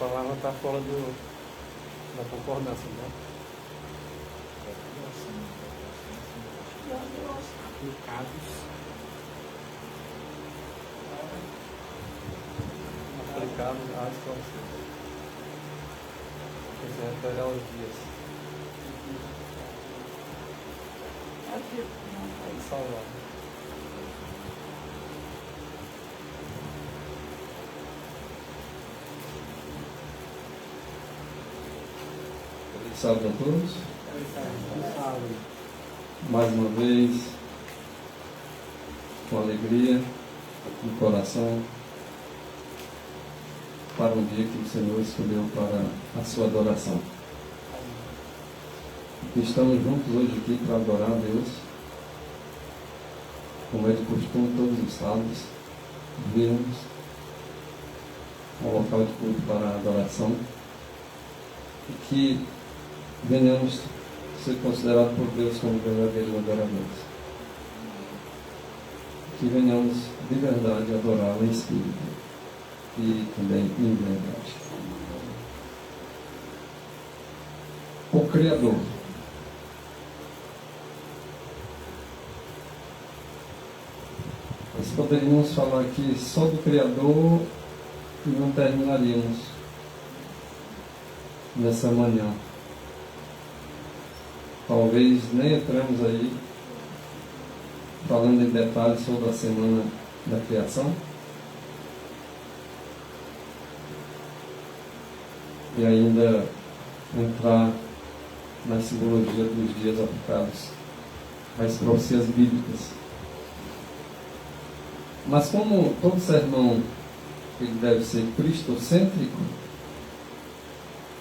palavra está fora da concordância, né? Aplicados às situações. Se refere aos dias. Salvado. Salve a todos. Mais uma vez, com alegria no coração, para um dia que o Senhor escolheu para a sua adoração. Estamos juntos hoje aqui para adorar a Deus, como é de costume todos os sábados, virmos ao local de culto para a adoração e que venhamos ser considerados por Deus como verdadeiros adoradores. Que venhamos de verdade adorá-lo em espírito e também em verdade. O Criador. Nós poderíamos falar aqui só do Criador e não terminaríamos nessa manhã. Talvez nem entramos aí falando em detalhes sobre a semana da criação. E ainda entrar na simbologia dos dias aplicados às profecias bíblicas. Mas como todo sermão ele deve ser cristocêntrico,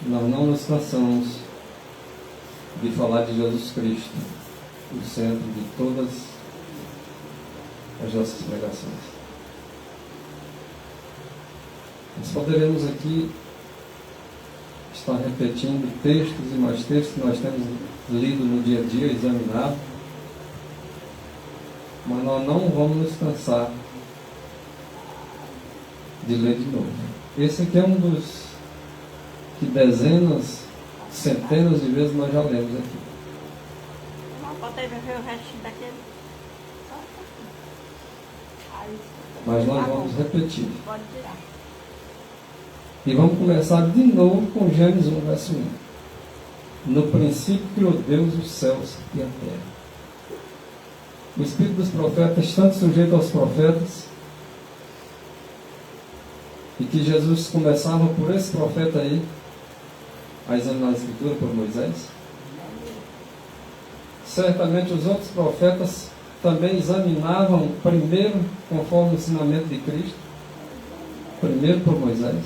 nós não nos cansamos de falar de Jesus Cristo, o centro de todas as nossas pregações. Nós poderemos aqui estar repetindo textos e mais textos que nós temos lido no dia a dia, examinado, mas nós não vamos nos cansar de ler de novo. Esse aqui é um dos que dezenas, centenas de vezes nós já lemos aqui. Não pode ver o resto daquele. Mas nós vamos repetir. Pode tirar. E vamos começar de novo com Gênesis 1, verso 1. No princípio criou Deus os céus e a terra. O espírito dos profetas, tanto sujeito aos profetas, e que Jesus começava por esse profeta aí, a examinar a Escritura por Moisés. Certamente os outros profetas também examinavam primeiro conforme o ensinamento de Cristo, primeiro por Moisés,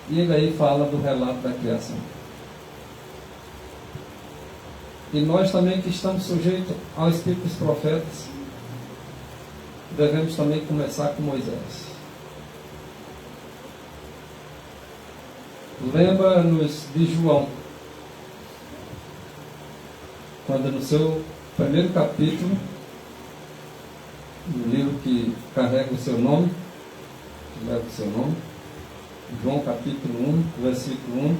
e ele aí fala do relato da criação. E nós também que estamos sujeitos ao Espírito dos profetas, devemos também começar com Moisés. Lembra-nos de João, quando no seu primeiro capítulo, no livro que carrega o seu nome, que leva o seu nome, João capítulo 1, versículo 1,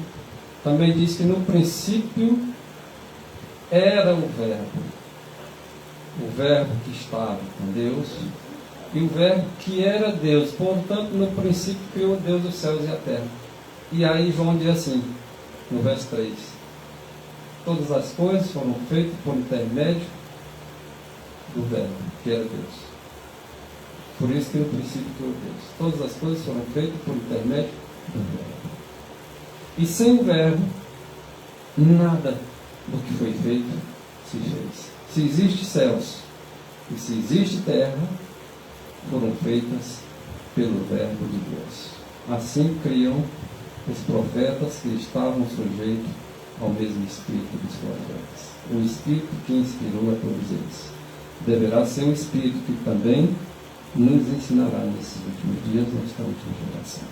também diz que no princípio era o Verbo que estava com Deus, e o Verbo que era Deus. Portanto, no princípio criou Deus os céus e a terra. E aí João diz assim, no verso 3, todas as coisas foram feitas por intermédio do Verbo, que era Deus. Por isso que no princípio criou Deus. Todas as coisas foram feitas por intermédio do Verbo. E sem o Verbo, nada do que foi feito se fez. Se existe céus e se existe terra, foram feitas pelo Verbo de Deus. Assim criam os profetas que estavam sujeitos ao mesmo Espírito dos profetas. O Espírito que inspirou a todos eles. Deverá ser um Espírito que também nos ensinará nesses últimos dias, nesta última geração.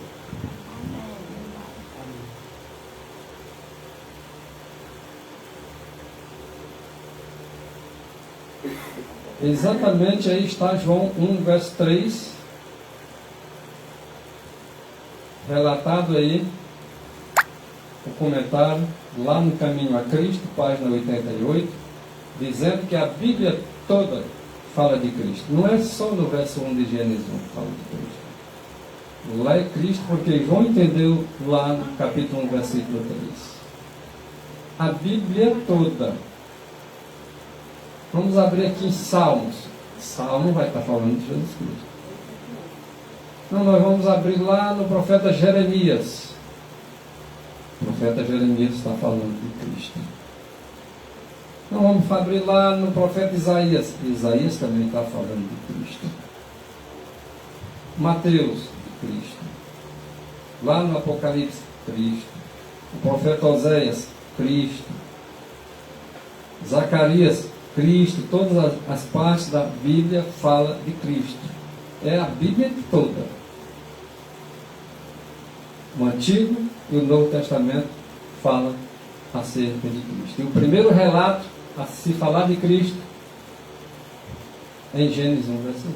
Exatamente aí está João 1, verso 3, relatado aí o comentário lá no Caminho a Cristo, página 88, dizendo que a Bíblia toda fala de Cristo. Não é só no verso 1 de Gênesis 1 que fala de Cristo. Lá é Cristo, porque João entendeu lá no capítulo 1, versículo 3. A Bíblia toda. Vamos abrir aqui em Salmos. Salmo vai estar falando de Jesus Cristo. Então nós vamos abrir lá no profeta Jeremias. O profeta Jeremias está falando de Cristo. Então vamos abrir lá no profeta Isaías. Isaías também está falando de Cristo. Mateus, de Cristo. Lá no Apocalipse, Cristo. O profeta Oséias, Cristo. Zacarias, Cristo. Todas as partes da Bíblia falam de Cristo. É a Bíblia toda. O Antigo e o Novo Testamento falam acerca de Cristo. E o primeiro relato a se falar de Cristo é em Gênesis 1, verso 1.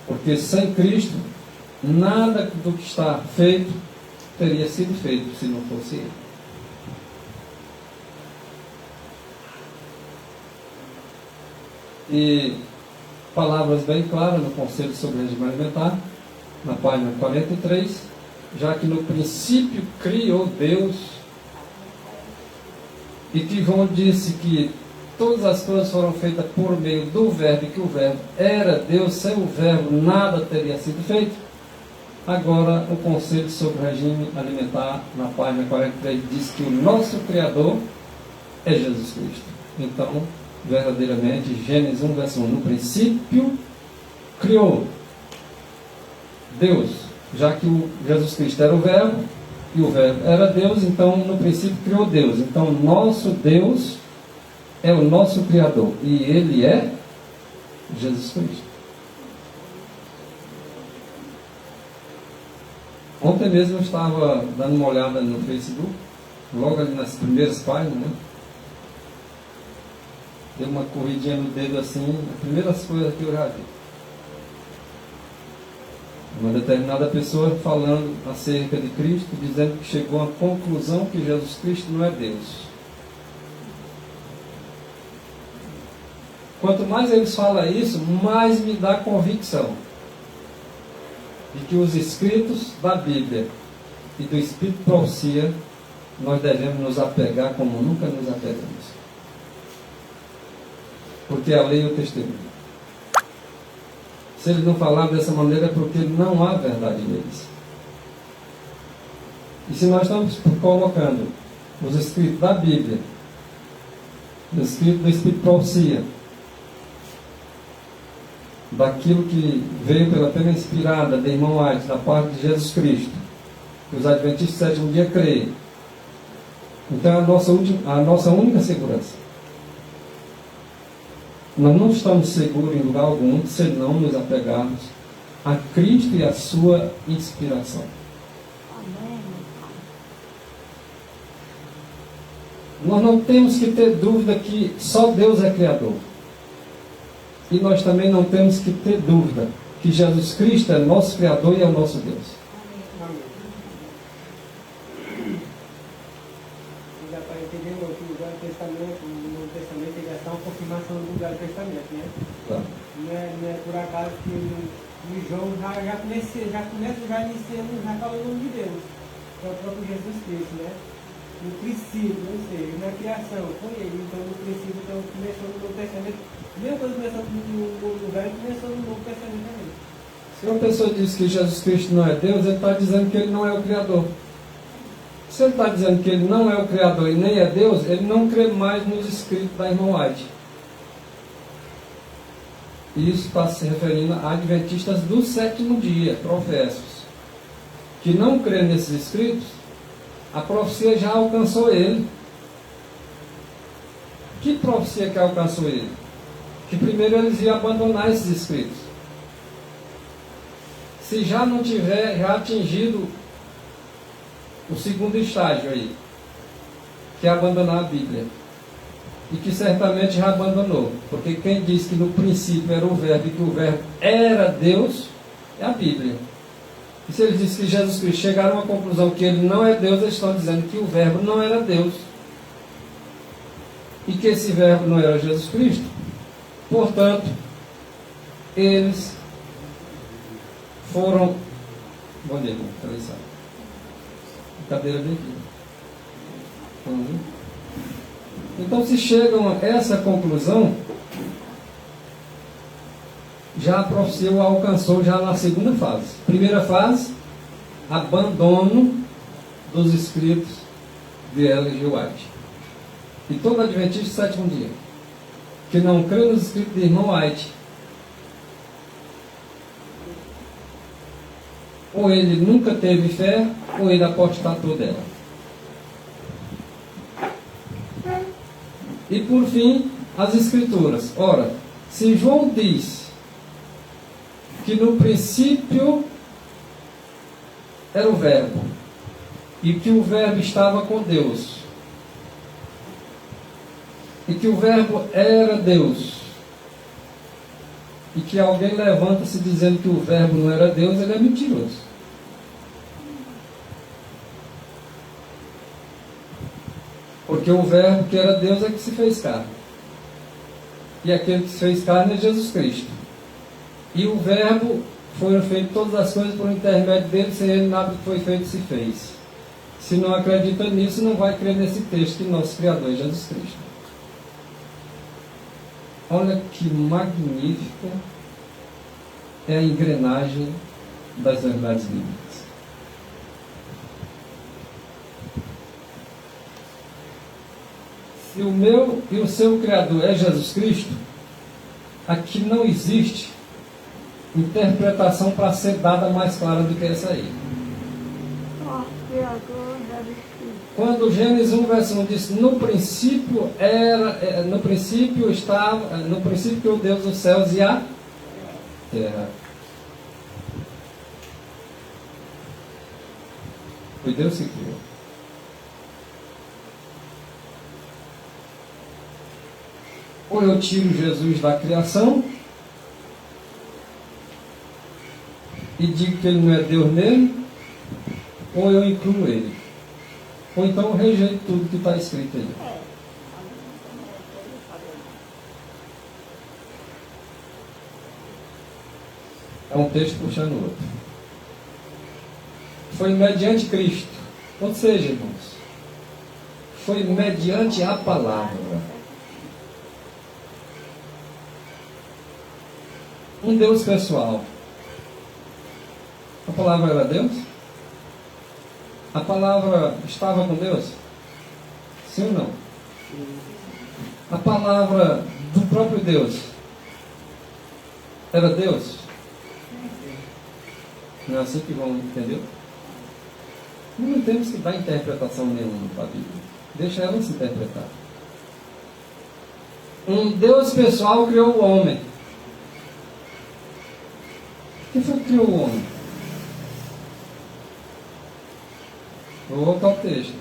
Porque sem Cristo, nada do que está feito teria sido feito se não fosse Ele. E palavras bem claras no Conselho sobre Regime Alimentar, na página 43, já que no princípio criou Deus, e que João disse que todas as coisas foram feitas por meio do Verbo, e que o Verbo era Deus, sem o Verbo nada teria sido feito. Agora o Conselho sobre Regime Alimentar, na página 43, diz que o nosso Criador é Jesus Cristo. Então, verdadeiramente, Gênesis 1, verso 1, no princípio criou Deus, já que o Jesus Cristo era o Verbo e o Verbo era Deus, então no princípio criou Deus. Então nosso Deus é o nosso Criador e Ele é Jesus Cristo. Ontem mesmo eu estava dando uma olhada no Facebook, logo ali nas primeiras páginas, né? Dei uma corridinha no dedo assim, as primeiras coisas que eu já vi. Uma determinada pessoa falando acerca de Cristo, dizendo que chegou à conclusão que Jesus Cristo não é Deus. Quanto mais eles falam isso, mais me dá convicção de que os escritos da Bíblia e do Espírito Profecia nós devemos nos apegar como nunca nos apegamos. Porque a lei é o testemunho. Se eles não falaram dessa maneira é porque não há verdade neles. E se nós estamos colocando os escritos da Bíblia, os escritos do Espírito Profecia, daquilo que veio pela pena inspirada de irmão White, da parte de Jesus Cristo, que os Adventistas do sétimo dia creem, então é a nossa única segurança. Nós não estamos seguros em lugar algum se não nos apegarmos a Cristo e a sua inspiração. Amém. Nós não temos que ter dúvida que só Deus é Criador. E nós também não temos que ter dúvida que Jesus Cristo é nosso Criador e é o nosso Deus. Já para entender que o Velho Testamento, o Novo Testamento, ele é só uma confirmação do Velho Testamento, né? Tá. Não é por acaso que o João já começa iniciando, já falando o nome de Deus, que é o próprio Jesus Cristo, né? No princípio, ou seja, na criação, foi ele. Então, no princípio, então, começou no Novo Testamento. A mesma coisa começou no Velho, começou no Novo Testamento também. Se uma pessoa diz que Jesus Cristo não é Deus, ele está dizendo que ele não é o Criador. Se ele está dizendo que ele não é o Criador e nem é Deus, ele não crê mais nos escritos da irmã White. Isso está se referindo a adventistas do sétimo dia, professos, que não crê nesses escritos. A profecia já alcançou ele. Que profecia que alcançou ele? Que primeiro eles iam abandonar esses escritos. Se já não tiver já atingido o segundo estágio aí, que é abandonar a Bíblia. e que certamente já abandonou. Porque quem diz que no princípio era o Verbo e que o Verbo era Deus, é a Bíblia. E se eles dizem que Jesus Cristo chegaram à conclusão que ele não é Deus, eles estão dizendo que o Verbo não era Deus. E que esse Verbo não era Jesus Cristo. Portanto, eles foram... Bom dia, irmão. A cadeira bem aqui. Então, se chegam a essa conclusão, já a profecia o alcançou já na segunda fase. Primeira fase, abandono dos escritos de Ellen G. White. E todo adventista do sétimo dia que não crê nos escritos de irmão White, ou ele nunca teve fé, ou ele apostatou dela. E por fim, as Escrituras. Ora, se João diz que no princípio era o Verbo, e que o Verbo estava com Deus, e que o Verbo era Deus, e que alguém levanta-se dizendo que o Verbo não era Deus, ele é mentiroso. Porque o Verbo que era Deus é que se fez carne. E aquele que se fez carne é Jesus Cristo. E o Verbo foram feitas todas as coisas por intermédio dele, sem ele nada que foi feito se fez. Se não acredita nisso, não vai crer nesse texto que nosso Criador é Jesus Cristo. Olha que magnífica é a engrenagem das verdades bíblicas. Se o meu e o seu Criador é Jesus Cristo, aqui não existe interpretação para ser dada mais clara do que essa aí. Quando Gênesis 1, verso 1 diz, no princípio criou Deus os céus e a terra. Foi Deus que criou. Ou eu tiro Jesus da criação e digo que ele não é Deus mesmo, ou eu incluo ele. Ou então eu rejeito tudo que está escrito aí. É um texto puxando o outro. Foi mediante Cristo. Ou seja, irmãos, foi mediante a palavra. Um Deus pessoal. A palavra era Deus? A palavra estava com Deus? Sim ou não? A palavra do próprio Deus era Deus? Não é assim que vão entender? Não temos que dar interpretação nenhuma para a Bíblia. Deixa ela se interpretar. Um Deus pessoal criou o homem. Quem foi que criou o homem? Vou voltar ao texto.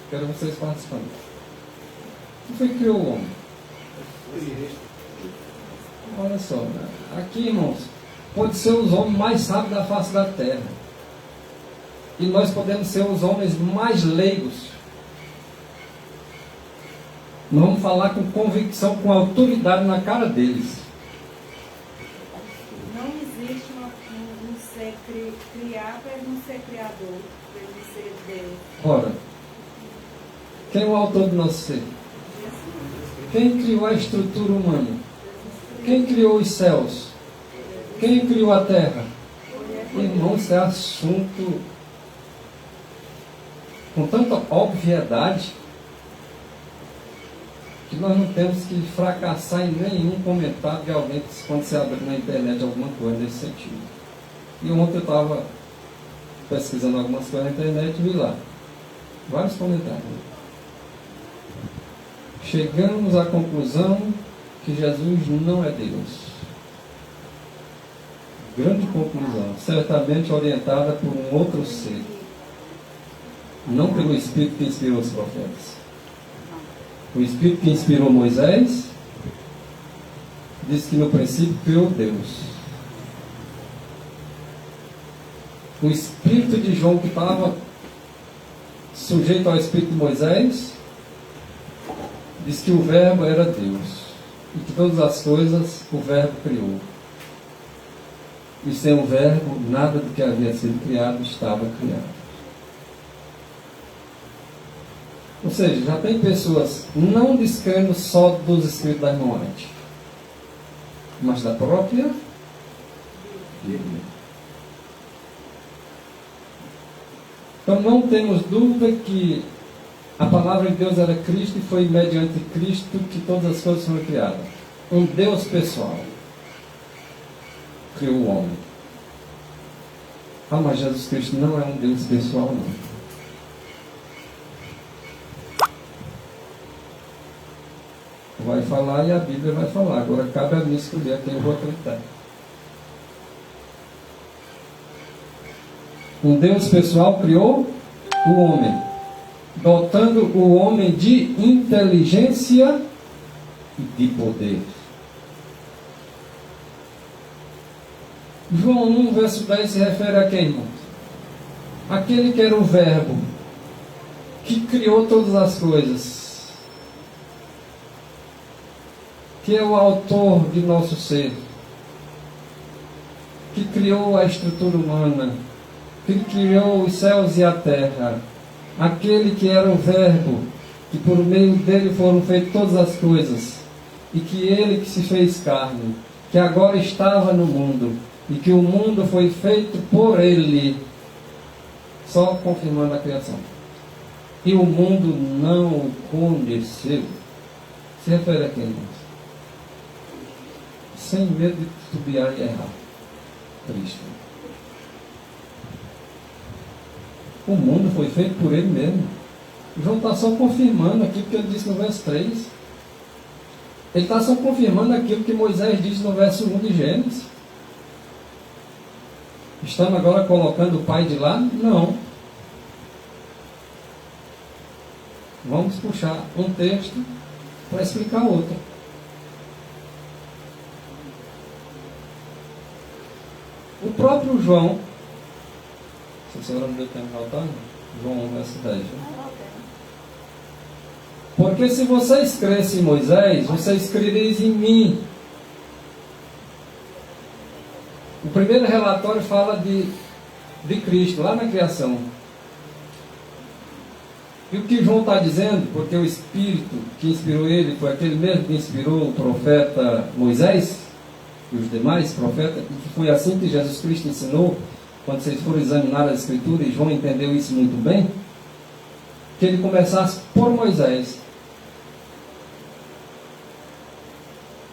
Quero vocês participando. Quem foi que criou o homem? Olha só, né? Aqui, irmãos, pode ser os homens mais sábios da face da terra. E nós podemos ser os homens mais leigos. Nós vamos falar com convicção, com autoridade na cara deles. Não existe um ser criado para não ser criador, para não ser Deus. Ora, quem é o autor do nosso ser? Quem criou a estrutura humana? Quem criou os céus? Quem criou a terra? Irmão, isso é assunto com tanta obviedade que nós não temos que fracassar em nenhum comentário de alguém que, quando você abre na internet alguma coisa nesse sentido. E ontem eu estava pesquisando algumas coisas na internet e vi lá vários comentários. Chegamos à conclusão que Jesus não é Deus. Grande conclusão, certamente orientada por um outro ser, não pelo Espírito que inspirou os profetas. O Espírito que inspirou Moisés diz que no princípio criou Deus. O Espírito de João, que estava sujeito ao Espírito de Moisés, diz que o Verbo era Deus e que todas as coisas o Verbo criou. E sem o Verbo, nada do que havia sido criado estava criado. Ou seja, já tem pessoas não descrendo só dos escritos da irmã White, mas da própria Bíblia. Então não temos dúvida que a palavra de Deus era Cristo e foi mediante Cristo que todas as coisas foram criadas. Um Deus pessoal criou o homem. Ah, mas Jesus Cristo não é um Deus pessoal, não. Vai falar e a Bíblia vai falar. Agora cabe a mim escolher a quem eu vou acreditar. Um Deus pessoal criou o homem, dotando o homem de inteligência e de poder. João 1, verso 10 se refere a quem, irmão? Aquele que era o Verbo, que criou todas as coisas, que é o autor de nosso ser, que criou a estrutura humana, que criou os céus e a terra, aquele que era o Verbo, que por meio dele foram feitas todas as coisas, e que ele que se fez carne, que agora estava no mundo, e que o mundo foi feito por ele, só confirmando a criação. E o mundo não o conheceu. Se refere a quem, irmãos? Sem medo de titubear e errar. Cristo. O mundo foi feito por ele mesmo. João está só confirmando aquilo que ele disse no verso 3. Ele está só confirmando aquilo que Moisés disse no verso 1 de Gênesis. Estamos agora colocando o pai de lado? Não. Vamos puxar um texto para explicar outro. O próprio João, se a senhora não deu tempo de voltar, João 1, verso 10. Porque se vocês crescem em Moisés, vocês crereis em mim. O primeiro relatório fala de Cristo, lá na criação. E o que João está dizendo, porque o Espírito que inspirou ele foi aquele mesmo que inspirou o profeta Moisés e os demais profetas, e que foi assim que Jesus Cristo ensinou, quando vocês forem examinar a Escritura, e João entendeu isso muito bem, que ele começasse por Moisés.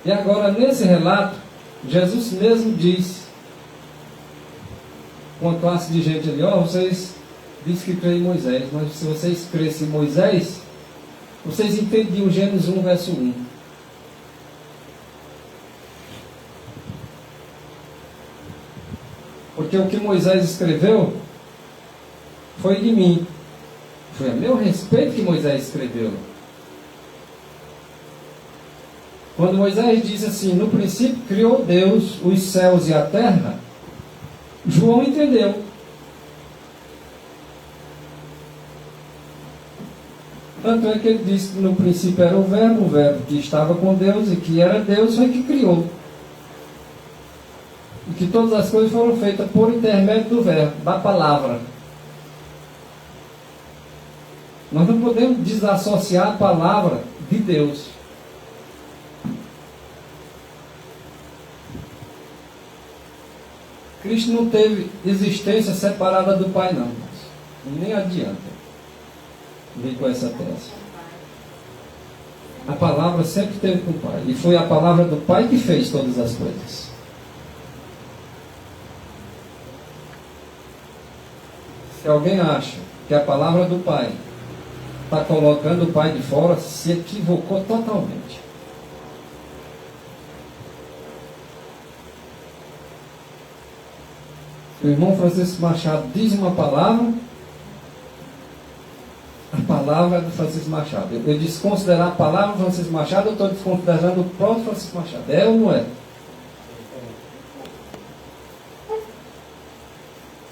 E agora, nesse relato, Jesus mesmo diz, com a classe de gente ali, vocês dizem que creem em Moisés, mas se vocês crescem em Moisés, vocês entendiam Gênesis 1, verso 1. Porque o que Moisés escreveu foi de mim. Foi a meu respeito que Moisés escreveu. Quando Moisés diz assim, no princípio criou Deus os céus e a terra, João entendeu. Tanto é que ele disse que no princípio era o Verbo que estava com Deus e que era Deus, foi que criou. E que todas as coisas foram feitas por intermédio do Verbo, da palavra. Nós não podemos desassociar a palavra de Deus. Cristo não teve existência separada do Pai, não. Nem adianta vir com essa tese. A palavra sempre esteve com o Pai. E foi a palavra do Pai que fez todas as coisas. Se alguém acha que a palavra do Pai está colocando o Pai de fora, se equivocou totalmente. O irmão Francisco Machado diz uma palavra, a palavra palavra do Francisco Machado. Eu desconsiderar a palavra do Francisco Machado, eu estou desconsiderando o próprio Francisco Machado. É ou não é?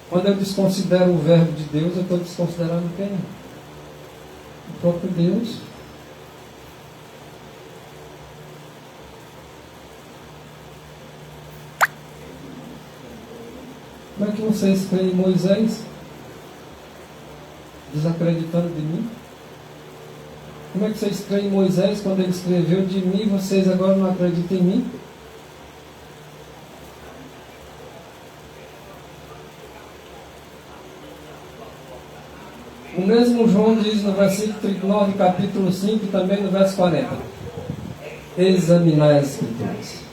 Quando eu desconsidero o verbo de Deus, eu estou desconsiderando quem? O próprio Deus. Como é que vocês creem em Moisés? Desacreditando de mim? Como é que vocês creem em Moisés quando ele escreveu de mim, vocês agora não acreditam em mim? O mesmo João diz no versículo 39, capítulo 5, e também no verso 40. Examinai as Escrituras.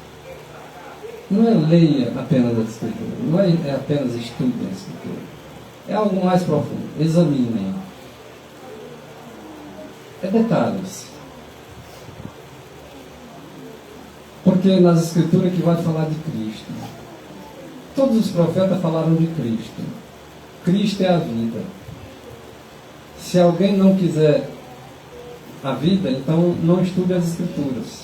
Não é leia apenas a Escritura, não é apenas estude a Escritura. É algo mais profundo. Examinem. É detalhes. Porque nas Escrituras que vai falar de Cristo. Todos os profetas falaram de Cristo. Cristo é a vida. Se alguém não quiser a vida, então não estude as Escrituras.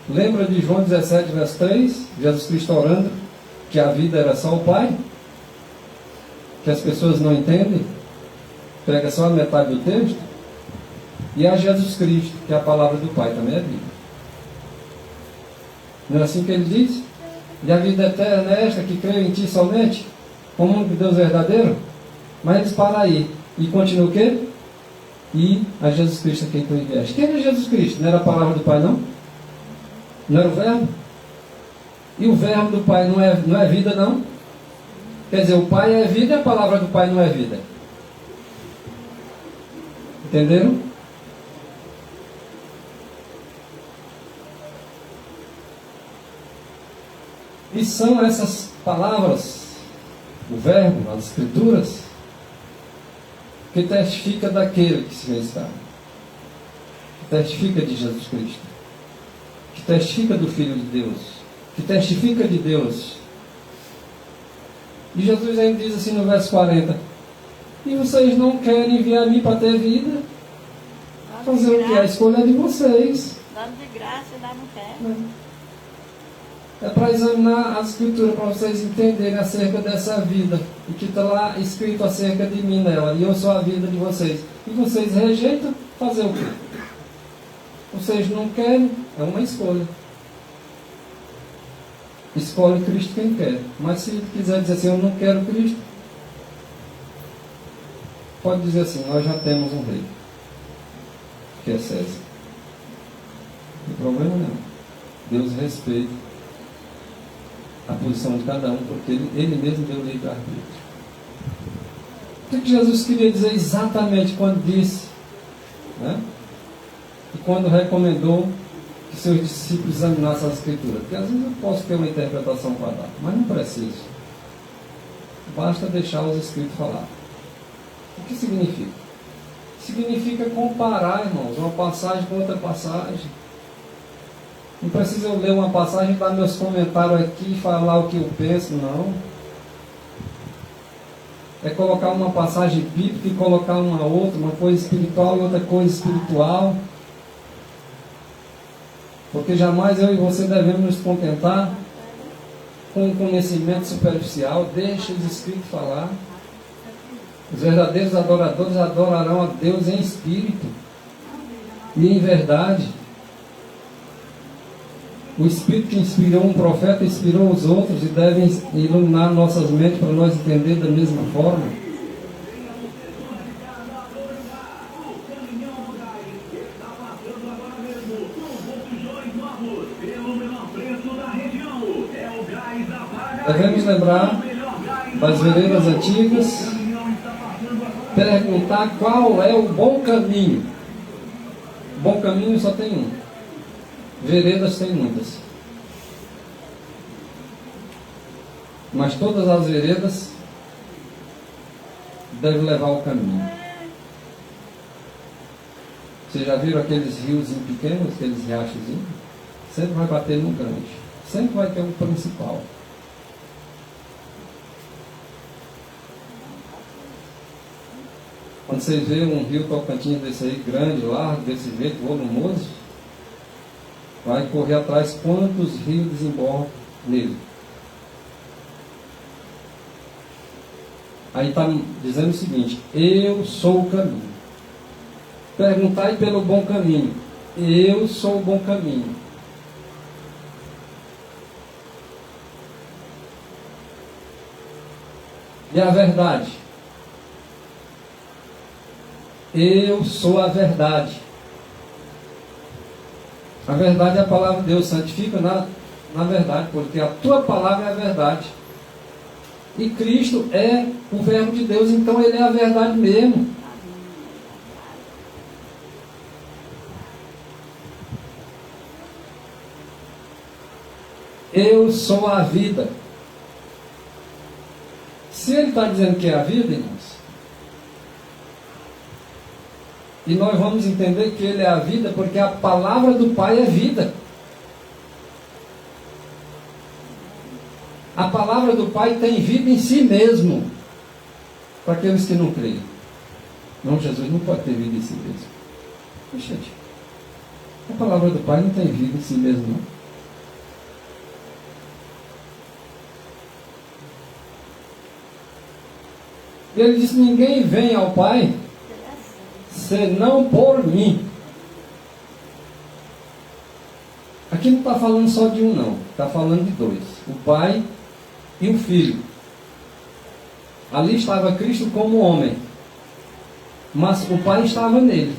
Lembra de João 17, verso 3? Jesus Cristo orando que a vida era só o Pai? Que as pessoas não entendem? Pega só a metade do texto. E a Jesus Cristo, que é a palavra do Pai, também é vida. Não é assim que ele diz? E a vida eterna é esta, que creio em Ti somente, como único Deus verdadeiro? Mas eles param aí. E continua o quê? E a Jesus Cristo a quem Tu enviaste. Quem era Jesus Cristo? Não era a palavra do Pai, não? Não era o verbo? E o verbo do Pai não é vida, não? Quer dizer, o Pai é vida e a palavra do Pai não é vida. Entenderam? E são essas palavras, o verbo, as Escrituras, que testifica daquele que se fez carne, que testifica de Jesus Cristo, que testifica do Filho de Deus, que testifica de Deus. E Jesus ainda diz assim no verso 40: e vocês não querem enviar a mim para ter vida? Fazer o que? A escolha é de vocês. Dando de graça e dá não quer. É para examinar as Escrituras, para vocês entenderem acerca dessa vida. E que está lá escrito acerca de mim nela. E eu sou a vida de vocês. E vocês rejeitam, fazer o quê? Vocês não querem, é uma escolha. Escolhe Cristo quem quer. Mas se quiser dizer assim, eu não quero Cristo, pode dizer assim, nós já temos um rei, que é César. Não tem problema não. Deus respeita a posição de cada um, porque ele mesmo deu livre-arbítrio. O que Jesus queria dizer exatamente quando disse, né? E quando recomendou que seus discípulos examinassem as Escrituras? Porque às vezes eu posso ter uma interpretação para dar, mas não preciso. Basta deixar os Escritos falar. O que significa? Significa comparar, irmãos, uma passagem com outra passagem. Não precisa eu ler uma passagem, dar meus comentários aqui e falar o que eu penso, não. É colocar uma passagem bíblica e colocar uma outra, uma coisa espiritual e outra coisa espiritual. Porque jamais eu e você devemos nos contentar com o conhecimento superficial. Deixa os Escritos falar. Os verdadeiros adoradores adorarão a Deus em espírito e em verdade. O Espírito que inspirou um profeta inspirou os outros e devem iluminar nossas mentes para nós entender da mesma forma. Devemos lembrar das veredas antigas, perguntar qual é o bom caminho. Bom caminho só tem um. Veredas tem muitas. Mas todas as veredas devem levar ao caminho. Vocês já viram aqueles rios pequenos, aqueles riachozinhos? Sempre vai bater num grande. Sempre vai ter um principal. Quando você vê um rio Tocantins desse aí, grande, largo, desse jeito, volumoso, vai correr atrás quantos rios desembocam nele. Aí está dizendo o seguinte: eu sou o caminho. Perguntai pelo bom caminho. Eu sou o bom caminho. E a verdade? Eu sou a verdade. A verdade é a palavra de Deus. Santifica na verdade, porque a tua palavra é a verdade. E Cristo é o verbo de Deus, então ele é a verdade mesmo. Eu sou a vida. Se ele está dizendo que é a vida, irmãos, e nós vamos entender que ele é a vida, porque a palavra do Pai é vida. A palavra do Pai tem vida em si mesmo. Para aqueles que não creem. Não, Jesus não pode ter vida em si mesmo. Gente, a palavra do Pai não tem vida em si mesmo, não. E ele disse: ninguém vem ao Pai senão por mim. Aqui não está falando só de um, não. Está falando de dois: o Pai e o Filho. Ali estava Cristo como homem, mas o Pai estava nele.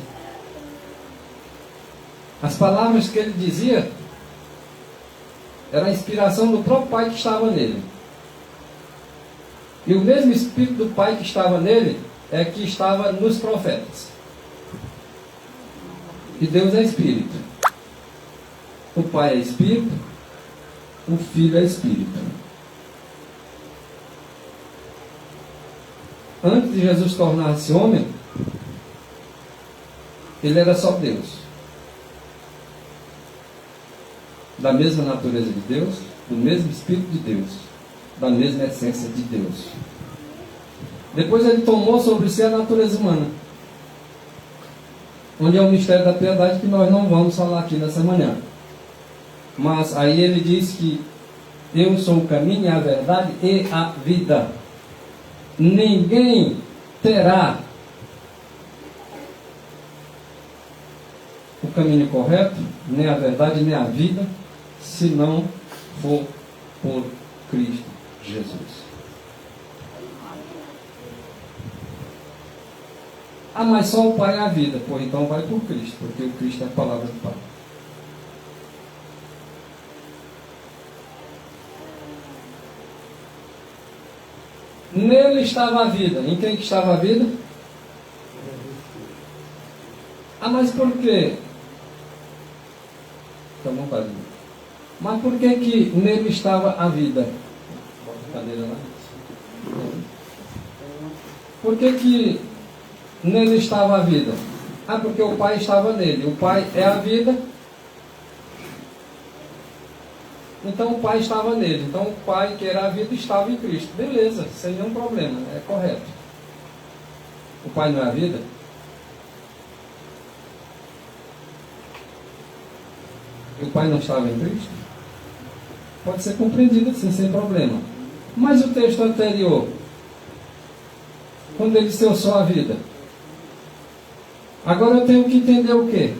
As palavras que ele dizia era a inspiração do próprio Pai que estava nele. E o mesmo Espírito do Pai que estava nele é que estava nos profetas. E Deus é Espírito. O Pai é Espírito, o Filho é Espírito. Antes de Jesus tornar-se homem, ele era só Deus. Da mesma natureza de Deus, do mesmo Espírito de Deus, da mesma essência de Deus. Depois ele tomou sobre si a natureza humana, onde é o mistério da piedade que nós não vamos falar aqui nessa manhã. Mas aí ele diz que eu sou o caminho, a verdade e a vida. Ninguém terá o caminho correto, nem a verdade, nem a vida, se não for por Cristo Jesus. Ah, mas só o Pai é a vida. Pô, então vai por Cristo, porque o Cristo é a palavra do Pai. Nele estava a vida. Em quem que estava a vida? Ah, mas por quê? Então não vai. Mas por que que nele estava a vida? Bota a cadeira lá. Por que nele estava a vida? Ah, porque o Pai estava nele. O Pai é a vida. Então o Pai estava nele. Então o Pai, que era a vida, estava em Cristo. Beleza, sem nenhum problema, é correto. O Pai não é a vida? O Pai não estava em Cristo? Pode ser compreendido assim, sem problema. Mas o texto anterior, quando ele disse eu sou a vida, agora eu tenho que entender o quê?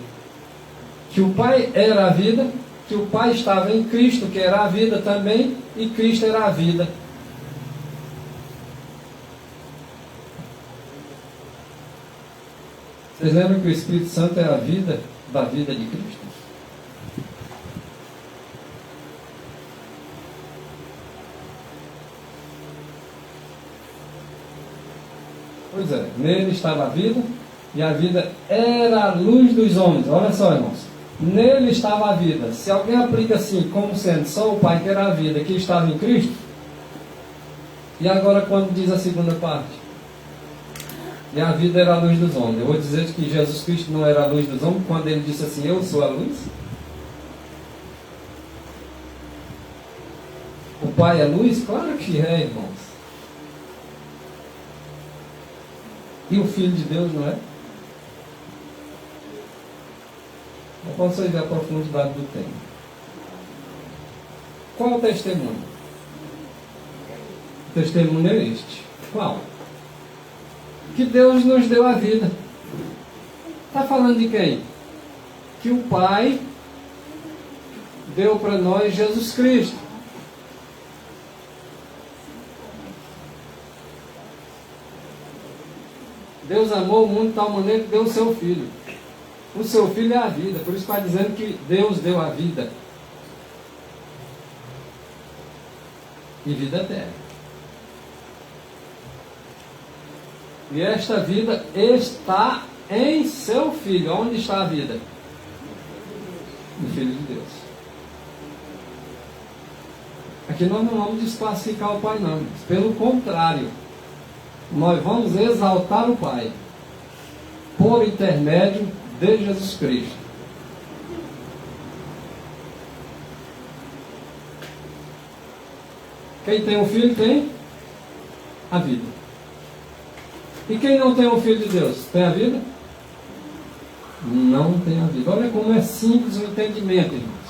Que o Pai era a vida, que o Pai estava em Cristo, que era a vida também, e Cristo era a vida. Vocês lembram que o Espírito Santo é a vida da vida de Cristo? Pois é, nele estava a vida, e a vida era a luz dos homens. Olha só, irmãos. Nele estava a vida. Se alguém aplica assim, como sendo só o Pai que era a vida, que estava em Cristo, e agora quando diz a segunda parte, e a vida era a luz dos homens, eu vou dizer que Jesus Cristo não era a luz dos homens, quando ele disse assim, eu sou a luz? O Pai é luz? Claro que é, irmãos. E o Filho de Deus não é? Então, quando você vê a profundidade do tema. Qual é o testemunho? O testemunho é este. Qual? Que Deus nos deu a vida. Está falando de quem? Que o Pai deu para nós Jesus Cristo. Deus amou o mundo de tal maneira que deu o seu Filho. O seu Filho é a vida. Por isso está dizendo que Deus deu a vida. E vida eterna. E esta vida está em seu Filho. Onde está a vida? No Filho de Deus. Aqui nós não vamos desclassificar o Pai, não. Pelo contrário, nós vamos exaltar o Pai por intermédio de Jesus Cristo. Quem tem o Filho tem a vida. E quem não tem o Filho de Deus, tem a vida? Não tem a vida. Olha como é simples o entendimento, irmãos.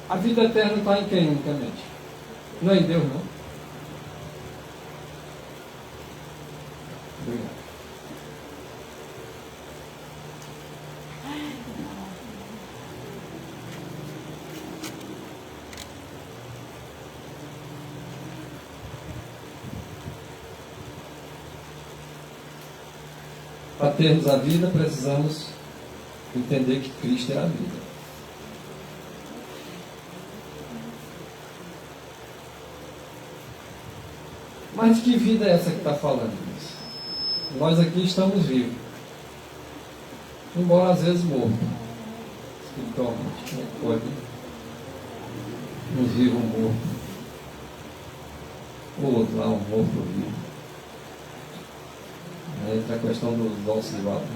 A vida eterna está em quem unicamente? Não é em Deus, não. Obrigado. Para termos a vida, precisamos entender que Cristo é a vida. Mas que vida é essa que está falando isso? Nós aqui estamos vivos. Embora às vezes mortos. Espiritualmente. Pode. Uns vivos mortos. O outro lá, um morto vivo. Entra a questão dos auxiliares.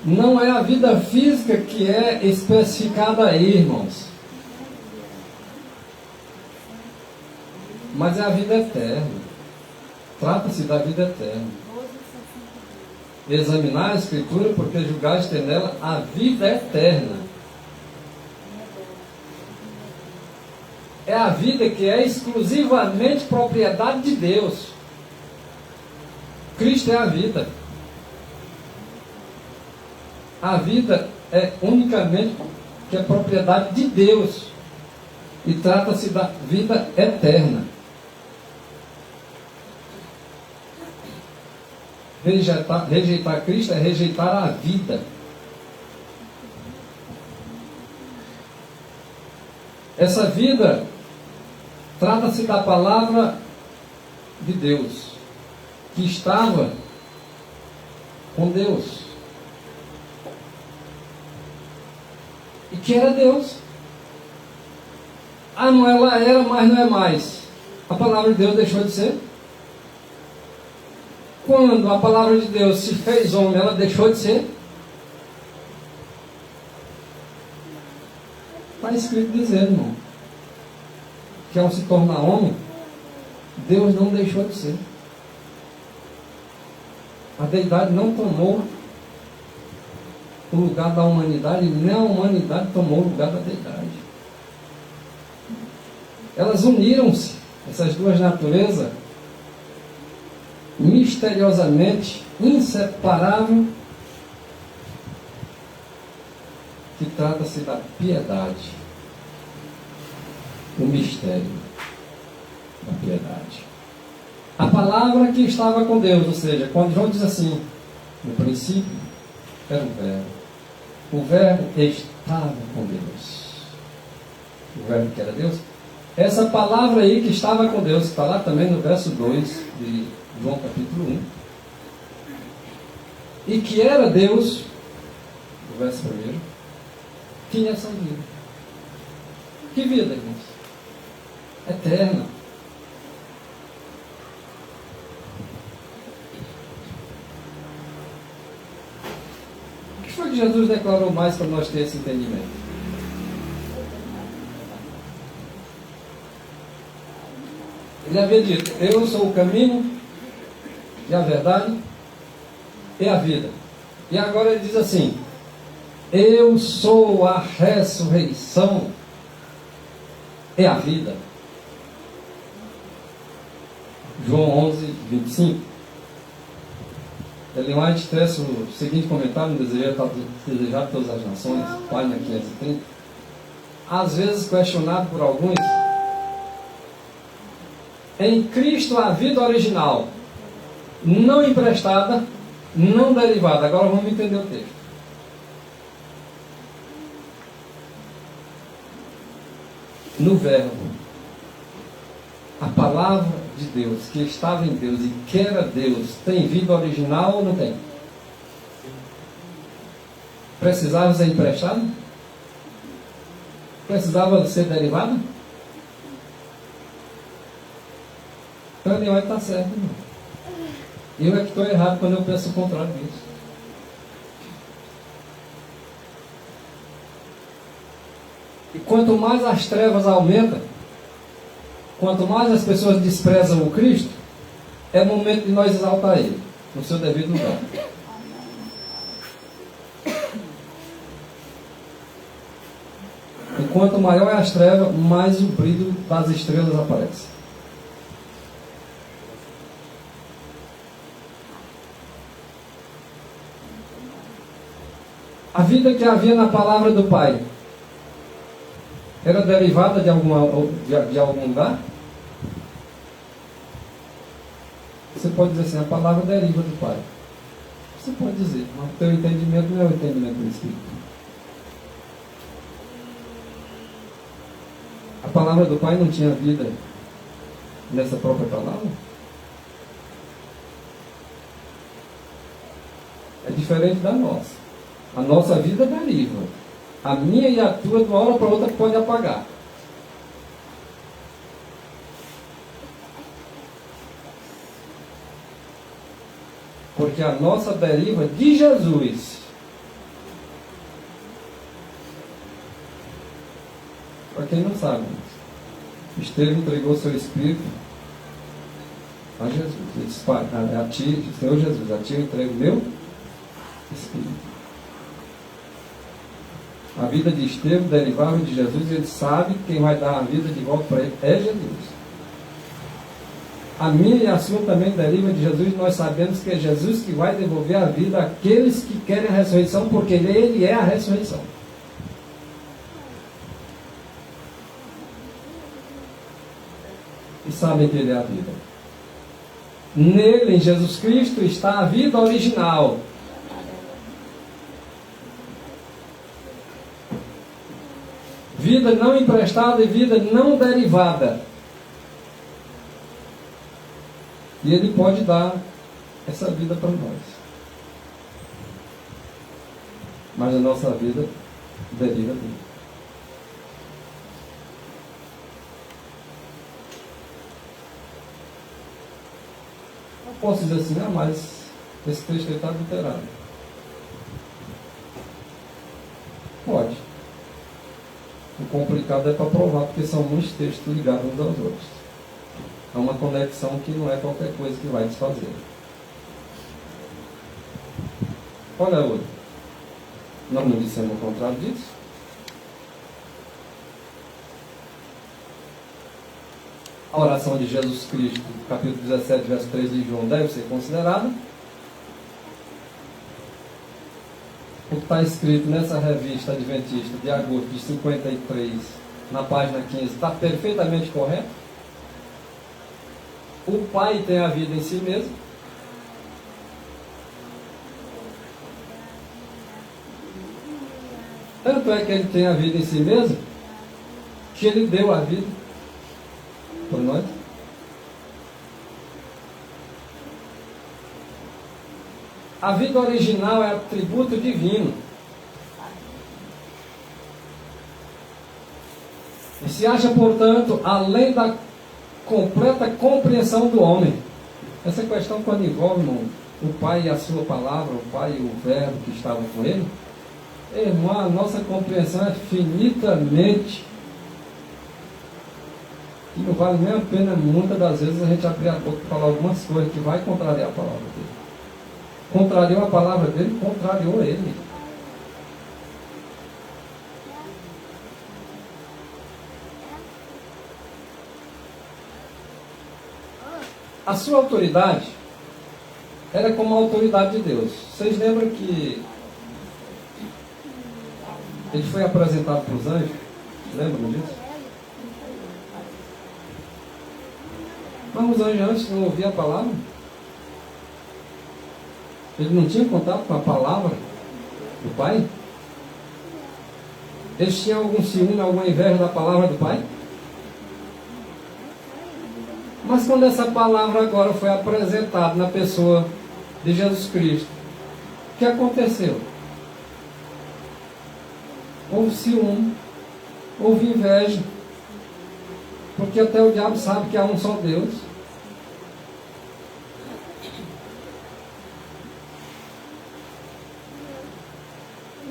Não é a vida física que é especificada aí, irmãos. Mas é a vida eterna. Trata-se da vida eterna. Examinar a Escritura, porque julgaste ter nela a vida eterna. É a vida que é exclusivamente propriedade de Deus. Cristo é a vida. A vida é unicamente que é propriedade de Deus. E trata-se da vida eterna. Rejeitar Cristo é rejeitar a vida. Essa vida trata-se da palavra de Deus, que estava com Deus e que era Deus. Não, ela era, mas não é mais. A palavra de Deus deixou de ser. Quando a palavra de Deus se fez homem, ela deixou de ser. Está escrito dizendo, irmão, que ao se tornar homem, Deus não deixou de ser. A deidade não tomou o lugar da humanidade, nem a humanidade tomou o lugar da deidade. Elas uniram-se, essas duas naturezas, misteriosamente, inseparável, que trata-se da piedade, o mistério da piedade. A palavra que estava com Deus, ou seja, quando João diz assim, no princípio era o verbo estava com Deus, o verbo que era Deus, essa palavra aí que estava com Deus, que está lá também no verso 2 de João capítulo 1, e que era Deus, no verso 1, tinha essa vida. Que vida, irmãos? Eterna. O que foi que Jesus declarou mais para nós ter esse entendimento? Ele havia dito: eu sou o caminho e a verdade e a vida. E agora ele diz assim: eu sou a ressurreição e a vida. João 11, 25. Ellen White tece o seguinte comentário: desejado todas as nações, página 530. Às vezes questionado por alguns, em Cristo a vida original, não emprestada, não derivada. Agora vamos entender o texto. No verbo, a palavra de Deus, que estava em Deus e que era Deus, tem vida original ou não tem? Precisava ser emprestada? Precisava ser derivada? Então ele está certo, não. Eu é que estou errado quando eu penso o contrário disso. E quanto mais as trevas aumentam, quanto mais as pessoas desprezam o Cristo, é momento de nós exaltar Ele no seu devido lugar. E quanto maior é as trevas, mais o brilho das estrelas aparece. A vida que havia na palavra do Pai era derivada de algum lugar? Você pode dizer assim: a palavra deriva do Pai. Você pode dizer, mas o teu entendimento não é o entendimento do Espírito. A palavra do Pai não tinha vida nessa própria palavra? É diferente da nossa. A nossa vida deriva. A minha e a tua, de uma hora para outra, pode apagar. Porque a nossa deriva de Jesus. Para quem não sabe, Estevão entregou seu Espírito a Jesus. Ele disse: Pai, a ti, Senhor Jesus, a ti eu entrego meu Espírito. A vida de Estevão derivava de Jesus, e ele sabe que quem vai dar a vida de volta para ele é Jesus. A minha e a sua também deriva de Jesus. Nós sabemos que é Jesus que vai devolver a vida àqueles que querem a ressurreição, porque Ele é a ressurreição. E sabem que Ele é a vida. Nele, em Jesus Cristo, está a vida original. Vida não emprestada e vida não derivada. E Ele pode dar essa vida para nós. Mas a nossa vida deriva dele. Eu posso dizer assim: mas esse texto está adulterado. Pode. O complicado é para provar, porque são muitos textos ligados uns aos outros. É uma conexão que não é qualquer coisa que vai desfazer. Olha outro. Nós não dissemos o contrário disso? A oração de Jesus Cristo, capítulo 17, verso 3 de João, deve ser considerada. O que está escrito nessa revista adventista de agosto de 53, na página 15, está perfeitamente correto. O Pai tem a vida em si mesmo. Tanto é que Ele tem a vida em si mesmo, que Ele deu a vida por nós. A vida original é atributo divino. E se acha, portanto, além da completa compreensão do homem. Essa questão, quando envolve, irmão, o Pai e a sua palavra, o Pai e o Verbo que estava com Ele, irmão, a nossa compreensão é finitamente E não vale nem a pena, muitas das vezes, a gente abrir a boca e falar algumas coisas que vai contrariar a palavra dele. Contrariou a palavra dele, contrariou ele. A sua autoridade era como a autoridade de Deus. Vocês lembram que ele foi apresentado para os anjos? Lembram disso? Mas os anjos antes não ouviam a palavra? Ele não tinha contato com a palavra do Pai? Eles tinham algum ciúme, alguma inveja da palavra do Pai? Mas quando essa palavra agora foi apresentada na pessoa de Jesus Cristo, o que aconteceu? Houve ciúme, houve inveja, porque até o diabo sabe que há um só Deus.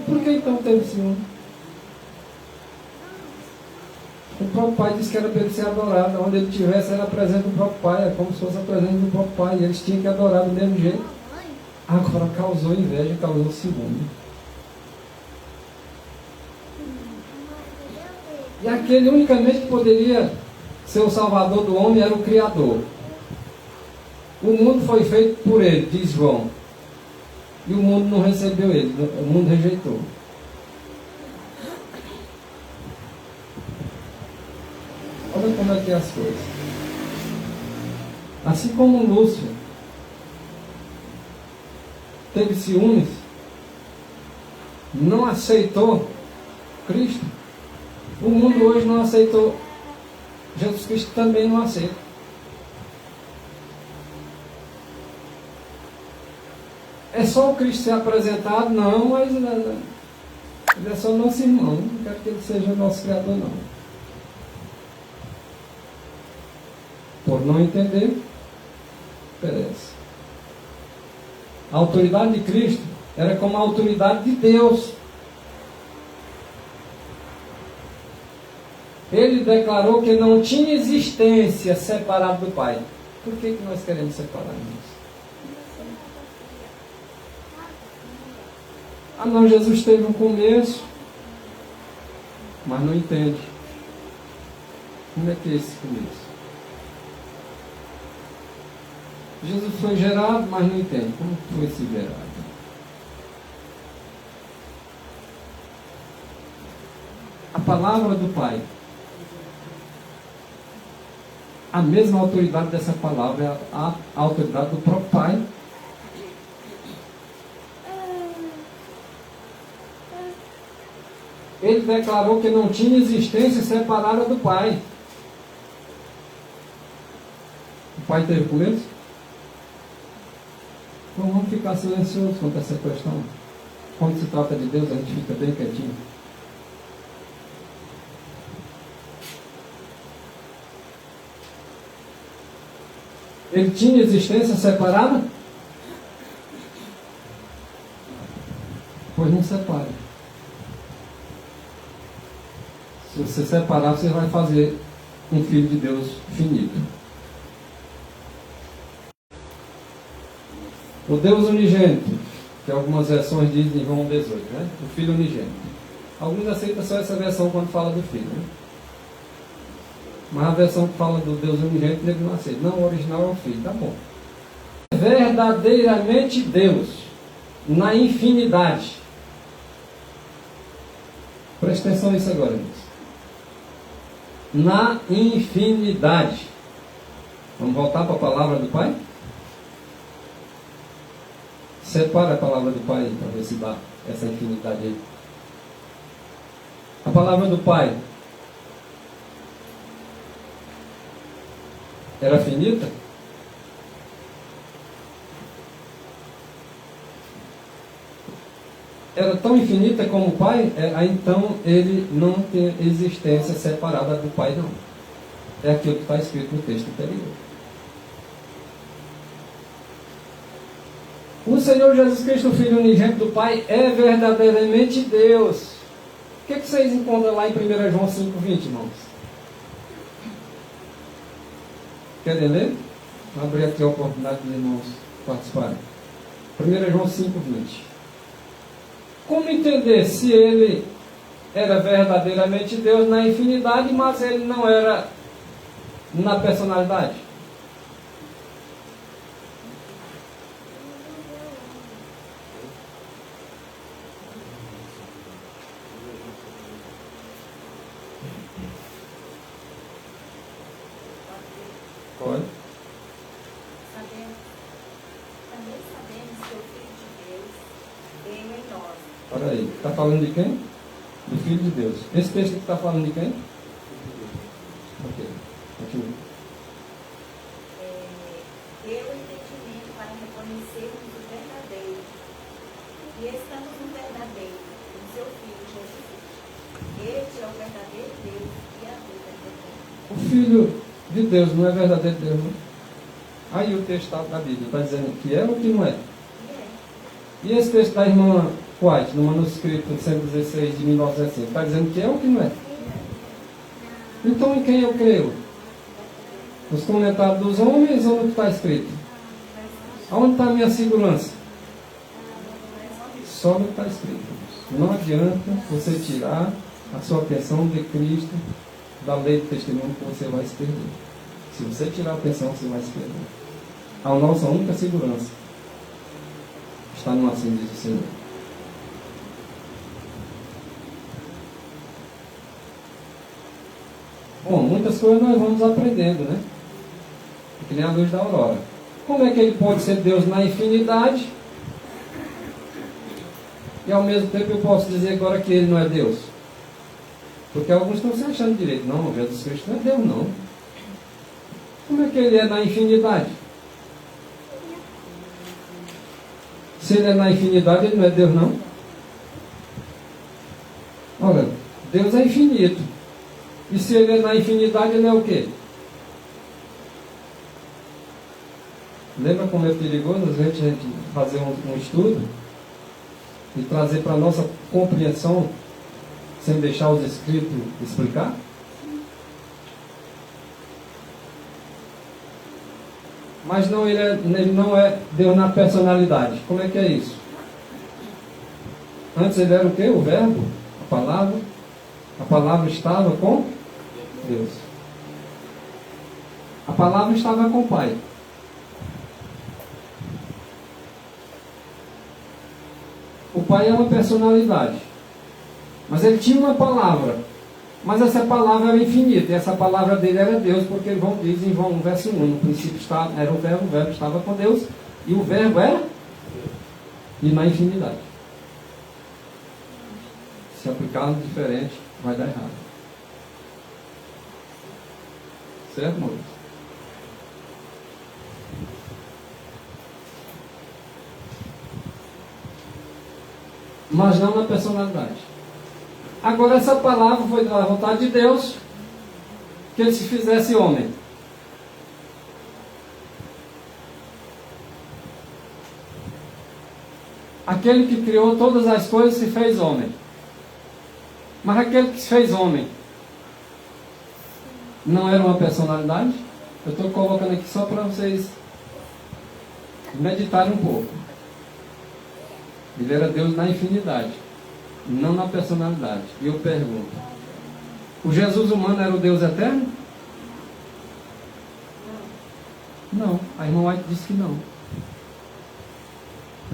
Por que então teve ciúme? O próprio Pai disse que era para ele ser adorado. Onde ele estivesse era a presença do próprio Pai. É como se fosse a presença do próprio Pai. E eles tinham que adorar do mesmo jeito. Agora causou inveja, causou ciúme. E aquele unicamente que poderia ser o Salvador do homem era o Criador. O mundo foi feito por ele, diz João. E o mundo não recebeu ele, o mundo rejeitou. Olha como é que é as coisas. Assim como Lúcio teve ciúmes, não aceitou Cristo, o mundo hoje não aceitou. Jesus Cristo também não aceita. É só o Cristo ser apresentado? Não, mas ele é só nosso irmão. Não quero que ele seja o nosso Criador, não. Por não entender, perece. A autoridade de Cristo era como a autoridade de Deus. Ele declarou que não tinha existência separado do Pai. Por que nós queremos separar isso? Ah não, Jesus teve um começo, mas não entende. Como é que é esse começo? Jesus foi gerado, mas não entende. Como foi esse gerado? A palavra do Pai, a mesma autoridade dessa palavra é a autoridade do próprio Pai. Ele declarou que não tinha existência separada do Pai. O Pai teve começo? Então vamos ficar silenciosos quanto a essa questão. Quando se trata de Deus, a gente fica bem quietinho. Ele tinha existência separada? Pois não separe. Se você separar, você vai fazer um Filho de Deus finito. O Deus unigênito, que algumas versões dizem em João 18, né? O Filho unigênito. Alguns aceitam só essa versão quando fala do Filho, né? Mas a versão que fala do Deus unigênito, ele não aceita. Não, o original é o Filho, tá bom. Verdadeiramente Deus, na infinidade. Presta atenção nisso agora, gente. Na infinidade. Vamos voltar para a palavra do Pai? Separa a palavra do Pai para ver se dá essa infinidade aí. A palavra do Pai era finita? Era tão infinita como o Pai? Então ele não tem existência separada do Pai, não. É aquilo que está escrito no texto anterior. O Senhor Jesus Cristo, o Filho unigênito do Pai, é verdadeiramente Deus. O que vocês encontram lá em 1 João 5,20, irmãos? Querem ler? Vou abrir aqui a oportunidade dos irmãos participarem. 1 João 5:20. Como entender se ele era verdadeiramente Deus na infinidade, mas ele não era na personalidade? Pode? Também sabemos que o Filho de Deus veio em nós. Olha aí, está falando de quem? Do Filho de Deus. Esse texto está falando de quem? Ok, continua. Deu o entendimento para reconhecermos o verdadeiro. E estamos no verdadeiro, no seu Filho Jesus Cristo. Este é o verdadeiro Deus e a vida eterna. O Filho de Deus não é verdadeiro Deus, não? Aí o texto da Bíblia está dizendo que é ou que não é? E esse texto da irmã White, no manuscrito 116 de 1905, está dizendo que é ou que não é? Então em quem eu creio? Nos comentários dos homens ou no que está escrito? Aonde está a minha segurança? Só no que está escrito. Não adianta você tirar a sua atenção de Cristo, da lei do testemunho, que você vai se perder. Se você tirar a atenção, você vai se perder. A nossa única segurança está no assim diz o Senhor. Bom, muitas coisas nós vamos aprendendo, né? Que nem a luz da aurora. Como é que ele pode ser Deus na infinidade e ao mesmo tempo eu posso dizer agora que ele não é Deus? Porque alguns estão se achando direito. Não, Jesus Cristo não é Deus, não. Como é que ele é na infinidade? Se ele é na infinidade, ele não é Deus, não? Olha, Deus é infinito. E se ele é na infinidade, ele é o quê? Lembra como é perigoso às vezes a gente fazer um estudo e trazer para a nossa compreensão sem deixar os escritos explicar? Mas não, ele não é Deus na personalidade. Como é que é isso? Antes ele era o quê? O verbo, a palavra. A palavra estava com Deus. A palavra estava com o Pai. O Pai é uma personalidade. Mas ele tinha uma palavra. Mas essa palavra era infinita. E essa palavra dele era Deus, porque diz em João verso 1. No princípio era o verbo estava com Deus. E o verbo era e na infinidade. Se aplicar diferente, vai dar errado. Certo, Maurício? Mas não na personalidade. Agora essa palavra foi da vontade de Deus que ele se fizesse homem. Aquele que criou todas as coisas se fez homem. Mas aquele que se fez homem não era uma personalidade? Eu estou colocando aqui só para vocês meditarem um pouco. Ele era Deus na infinidade, não na personalidade. E eu pergunto, o Jesus humano era o Deus eterno? Não, a irmã White disse que não.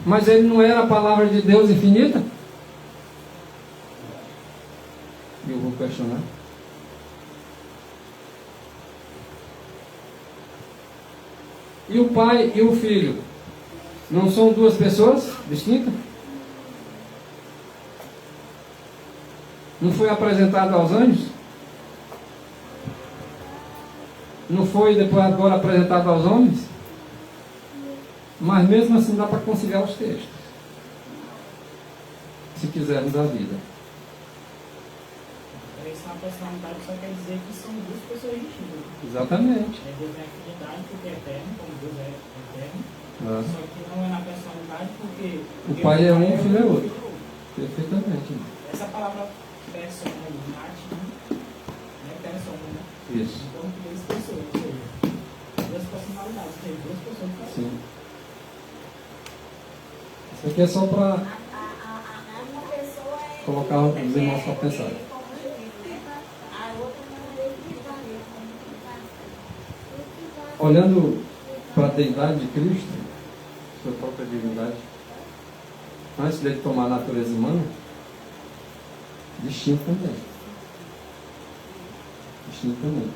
Mas ele não era a palavra de Deus infinita? E eu vou questionar. E o Pai e o Filho não são duas pessoas distintas? Não foi apresentado aos anjos? Não foi depois agora apresentado aos homens? Mas mesmo assim dá para conciliar os textos, se quisermos a vida. Isso na personalidade só quer dizer que são duas pessoas distintas. Exatamente. Deus é infinidade porque é eterno, como Deus é eterno. Ah. Só que não é na personalidade porque O Pai é um, o Filho é outro. Perfeitamente. Essa palavra persona em latim é persona, né? Isso. Em português, pessoa. Ou seja, ser duas pessoas diferentes. Sim. Isso aqui é só para Uma pessoa é colocar os irmãos para pensar. ele como indivíduo, né? A outra não é individual, como Olhando para a deidade de Cristo, sua própria divindade, antes dele tomar a natureza humana, distinto também. Distinto também.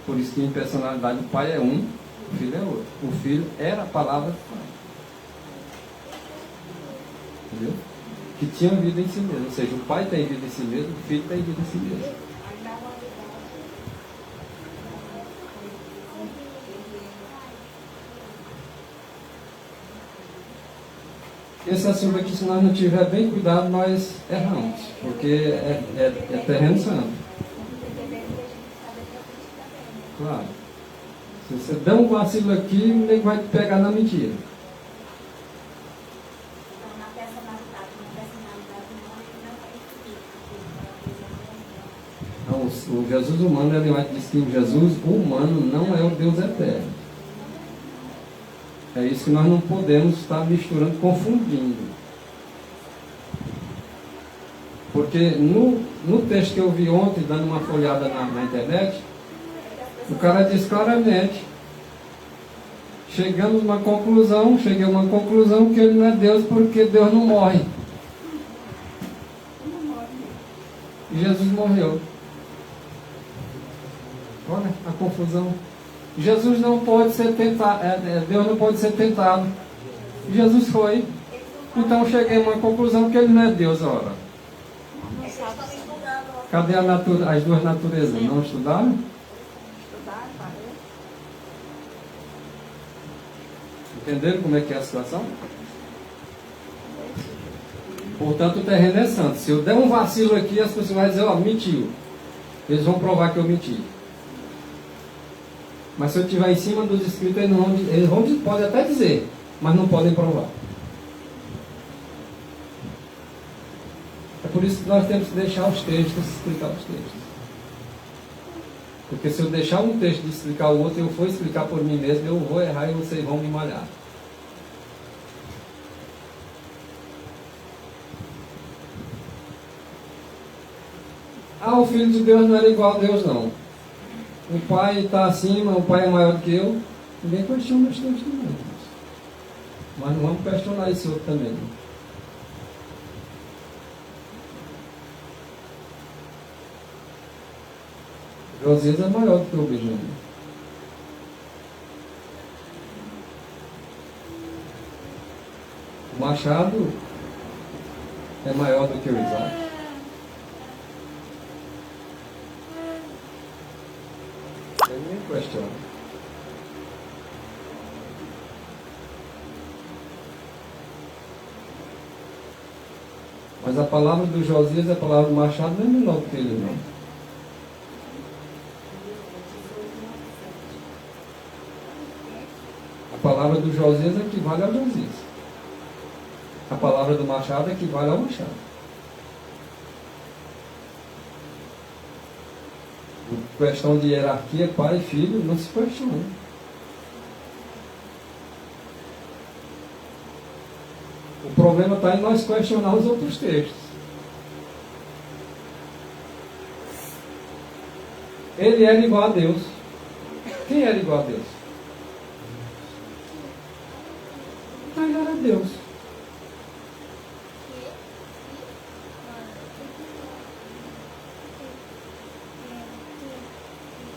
Por isso que em personalidade o Pai é um, o Filho é outro. O Filho era a palavra do Pai. Entendeu? Que tinha vida em si mesmo. Ou seja, o Pai tem vida em si mesmo, o Filho tem vida em si mesmo. Esse assunto aqui, se nós não tiver bem cuidado, nós erramos. Porque é terreno santo. Claro. Se você der um vacilo aqui, o nego vai te pegar na mentira. Então, na personalidade humana, ele não é infinito. Então, o Jesus humano, ele vai dizer que o Jesus humano não é o Deus eterno. É isso que nós não podemos estar misturando, confundindo. Porque no texto que eu vi ontem, dando uma folhada na internet, o cara diz claramente, cheguei a uma conclusão que ele não é Deus porque Deus não morre. E Jesus morreu. Olha a confusão. Jesus não pode ser tentado, Deus não pode ser tentado. Jesus foi. Então cheguei a uma conclusão que ele não é Deus, ora. Cadê as duas naturezas? Não estudaram? Entenderam como é que é a situação? Portanto, o terreno é santo. Se eu der um vacilo aqui, as pessoas vão dizer, mentiu. Eles vão provar que eu menti. Mas se eu estiver em cima dos escritos, podem até dizer, mas não podem provar. É por isso que nós temos que deixar os textos, explicar os textos. Porque se eu deixar um texto de explicar o outro, eu for explicar por mim mesmo, eu vou errar e vocês vão me malhar. O Filho de Deus não era igual a Deus, não. O Pai está acima, o Pai é maior do que eu. Ninguém questiona os textos, não. Mas não vamos questionar esse outro também, não. Josias é maior do que o Benjamim. O Machado é maior do que o Isaac. Ninguém questiona. Mas a palavra do Josias e a palavra do Machado não é menor do que ele, não. A palavra do Josias equivale ao Josias. A palavra do Machado equivale ao Machado. A questão de hierarquia, pai e filho, não se questiona. O problema está em nós questionar os outros textos. Ele era igual a Deus. Quem era igual a Deus? Ele era Deus.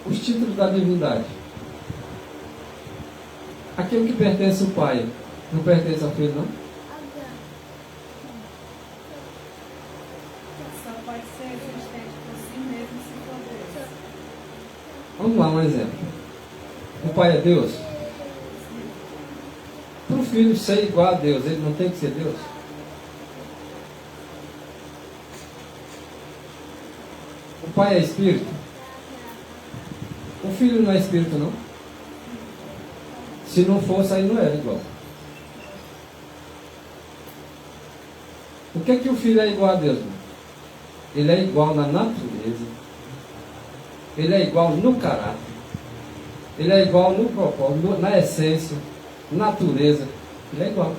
Os títulos da divindade. Aquilo que pertence ao Pai, não pertence ao Filho, não? Só pode ser existente por si mesmo se for Deus. Vamos lá, um exemplo. O Pai é Deus? Para o Filho ser igual a Deus, ele não tem que ser Deus? O Pai é Espírito? O Filho não é Espírito, não? Se não fosse, aí não era igual. O que é que o Filho é igual a Deus? Ele é igual na natureza. Ele é igual no caráter. Ele é igual no propósito, na essência, natureza. Ele é igual.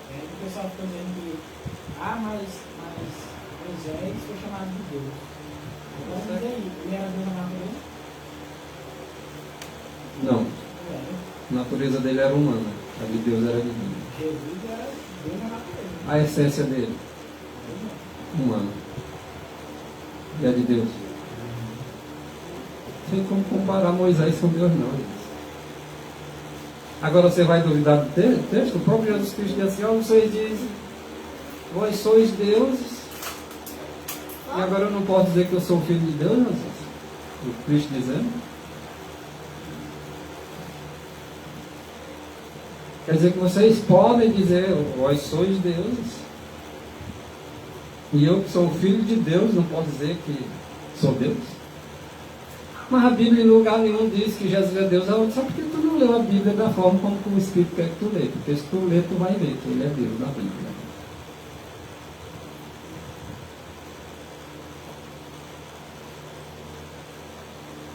O pessoal ficou dizendo que, mas Moisés foi chamado de Deus. Vamos dizer aí, ele era Deus na natureza? Não. Não era. A natureza dele era humana. A de Deus era divina. Jesus era Deus na natureza. A essência dele, humana. E a de Deus. Não tem como comparar Moisés com Deus, não. Agora você vai duvidar do texto? O próprio Jesus Cristo diz assim: ó, vocês dizem, vós sois deuses, e agora eu não posso dizer que eu sou filho de Deus, Jesus? O Cristo dizendo. Quer dizer que vocês podem dizer, vós sois deuses, e eu que sou filho de Deus não posso dizer que sou Deus? Mas a Bíblia em lugar nenhum diz que Jesus é Deus. Só porque tu não leu a Bíblia da forma como o Espírito quer que tu lê. Porque se tu lê, tu vai ver que Ele é Deus na Bíblia.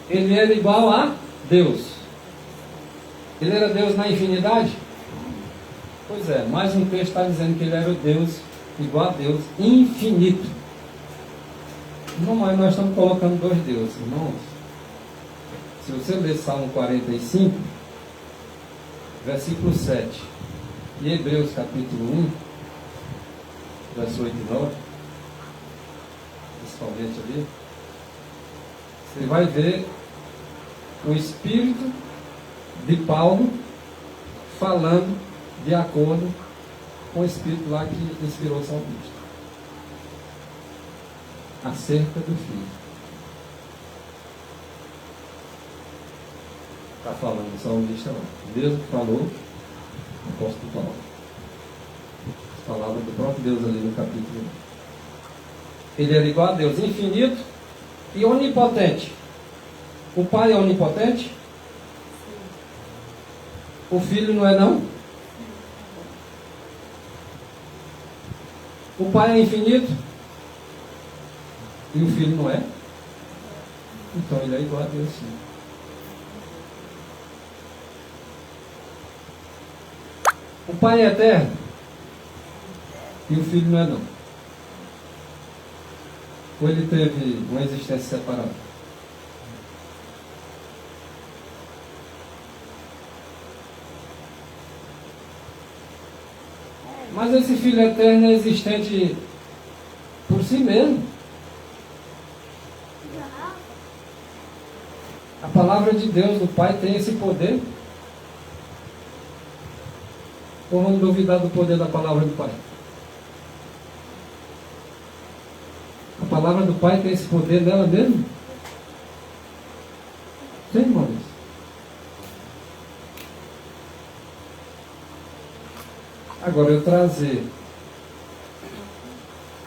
Ele era igual a Deus. Ele era Deus na infinidade? Pois é, mais um texto está dizendo que Ele era o Deus igual a Deus, infinito. Não, mas nós estamos colocando dois deuses, irmãos. Se você ler Salmo 45, versículo 7, e Hebreus capítulo 1, verso 8 e 9, principalmente ali, você vai ver o Espírito de Paulo falando de acordo com o Espírito lá que inspirou o salmista, acerca do Filho. Está falando o salmista lá. Deus falou, o apóstolo Paulo. As palavras do próprio Deus ali no capítulo 1. Ele era igual a Deus, infinito e onipotente. O Pai é onipotente? O Filho não é não? O Pai é infinito e o Filho não é? Então ele é igual a Deus, sim. O Pai é eterno e o Filho não é não. Ou ele teve uma existência separada? Mas esse Filho eterno é existente por si mesmo. A palavra de Deus, do Pai, tem esse poder. Ou vamos duvidar do poder da palavra do Pai? A palavra do Pai tem esse poder dela mesmo? Sim, irmãos. Agora, eu trazer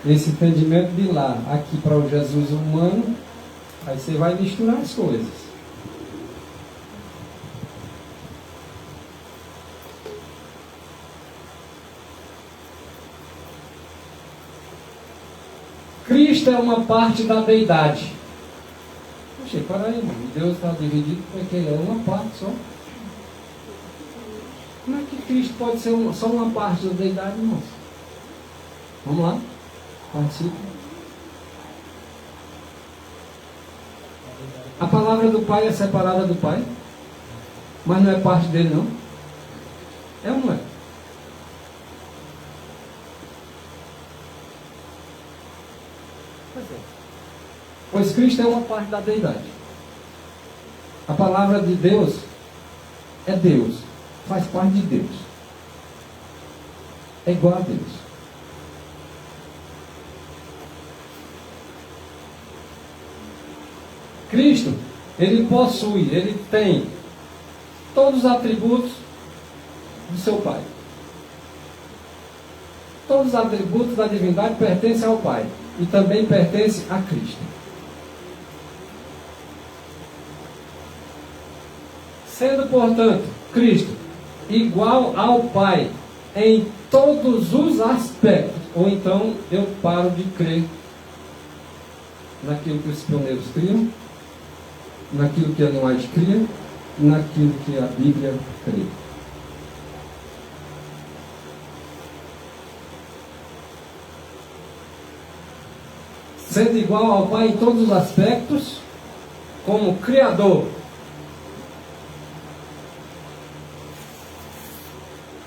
esse entendimento de lá, aqui para o Jesus humano, aí você vai misturar as coisas. Cristo é uma parte da deidade. Poxa, para aí, irmão. Deus está dividido porque Ele é uma parte só. Como é que Cristo pode ser só uma parte da deidade, irmãos? Vamos lá? Participe. A palavra do Pai é separada do Pai, mas não é parte dele, não? É ou não é? Pois Cristo é uma parte da deidade. A palavra de Deus é Deus, faz parte de Deus, é igual a Deus. Cristo, Ele possui, Ele tem todos os atributos do seu Pai. Todos os atributos da divindade pertencem ao Pai e também pertencem a Cristo. Sendo, portanto, Cristo igual ao Pai em todos os aspectos, ou então eu paro de crer naquilo que os pioneiros criam, naquilo que a linguagem cria, naquilo que a Bíblia cria. Sendo igual ao Pai em todos os aspectos, como Criador.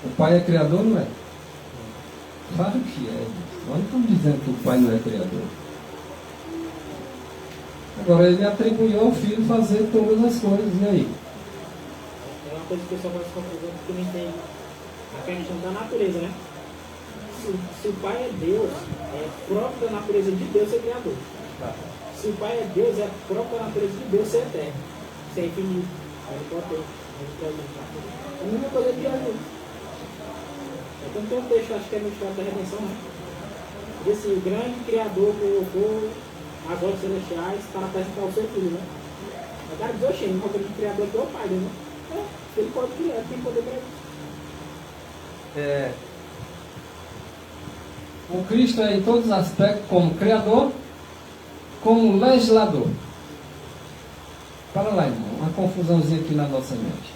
O Pai é Criador, não é? Claro que é. Nós não estamos dizendo que o Pai não é Criador. Agora, ele atribuiu ao Filho fazer todas as coisas, e aí? É uma coisa que o pessoal faz confusão porque não entende a questão da natureza, né? Se o Pai é Deus, é próprio da natureza de Deus ser criador. Se o Pai é Deus, é próprio da natureza de Deus ser eterno, ser infinito. Aí pode ter. É a mesma coisa de Jesus. Então tem um texto, acho que é no História da Redenção, né? Diz assim, o grande Criador colocou as obras celestiais para apresentar o seu filho, né? O cara diz, oxe, não é o Criador que é o Pai, né? É, ele pode criar, tem poder para isso. O Cristo é em todos os aspectos como Criador, como legislador. Para lá, irmão, uma confusãozinha aqui na nossa mente.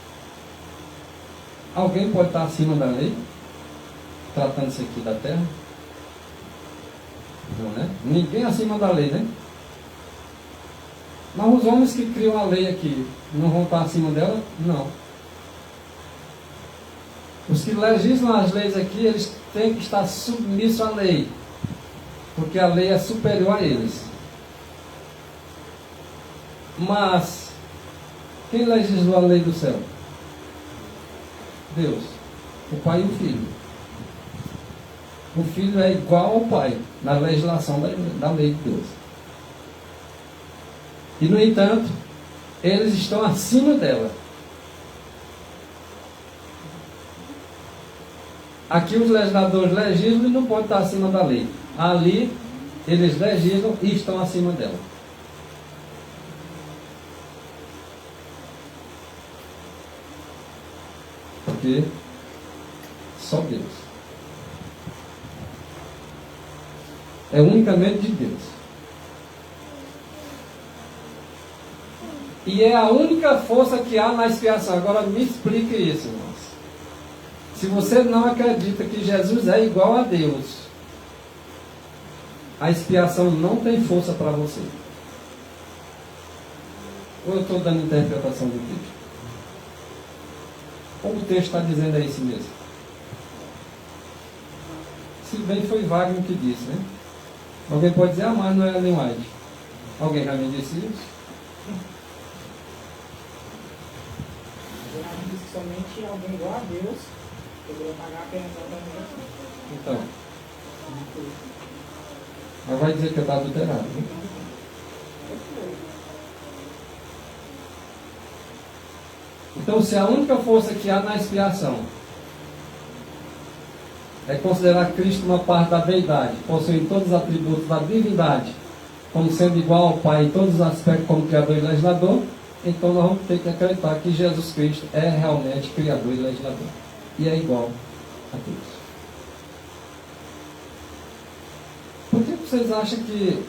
Alguém pode estar acima da lei, tratando-se aqui da terra? Não, né? Ninguém acima da lei, né? Mas os homens que criam a lei aqui, não vão estar acima dela? Não. Os que legislam as leis aqui, eles têm que estar submissos à lei, porque a lei é superior a eles. Mas quem legislou a lei do céu? Deus, o Pai e o Filho. O Filho é igual ao Pai na legislação da lei de Deus. E no entanto, eles estão acima dela. Aqui os legisladores legislam e não podem estar acima da lei. Ali, eles legislam e estão acima dela. Porque só Deus. É unicamente de Deus. E é a única força que há na expiação. Agora me explique isso, irmãos. Se você não acredita que Jesus é igual a Deus, a expiação não tem força para você. Ou eu estou dando interpretação do texto? Ou o texto está dizendo é isso mesmo? Se bem foi Wagner que disse, né? Alguém pode dizer, mas não é Ellen White. Alguém já me disse isso? Geralmente diz que somente alguém igual a Deus poderia pagar a pena exatamente. Então. Mas vai dizer que eu estava adulterado, né? Então, se a única força que há na expiação é considerar Cristo uma parte da deidade, possuindo todos os atributos da divindade, como sendo igual ao Pai em todos os aspectos como Criador e Legislador, então nós vamos ter que acreditar que Jesus Cristo é realmente Criador e Legislador. E é igual a Deus. Por que vocês acham que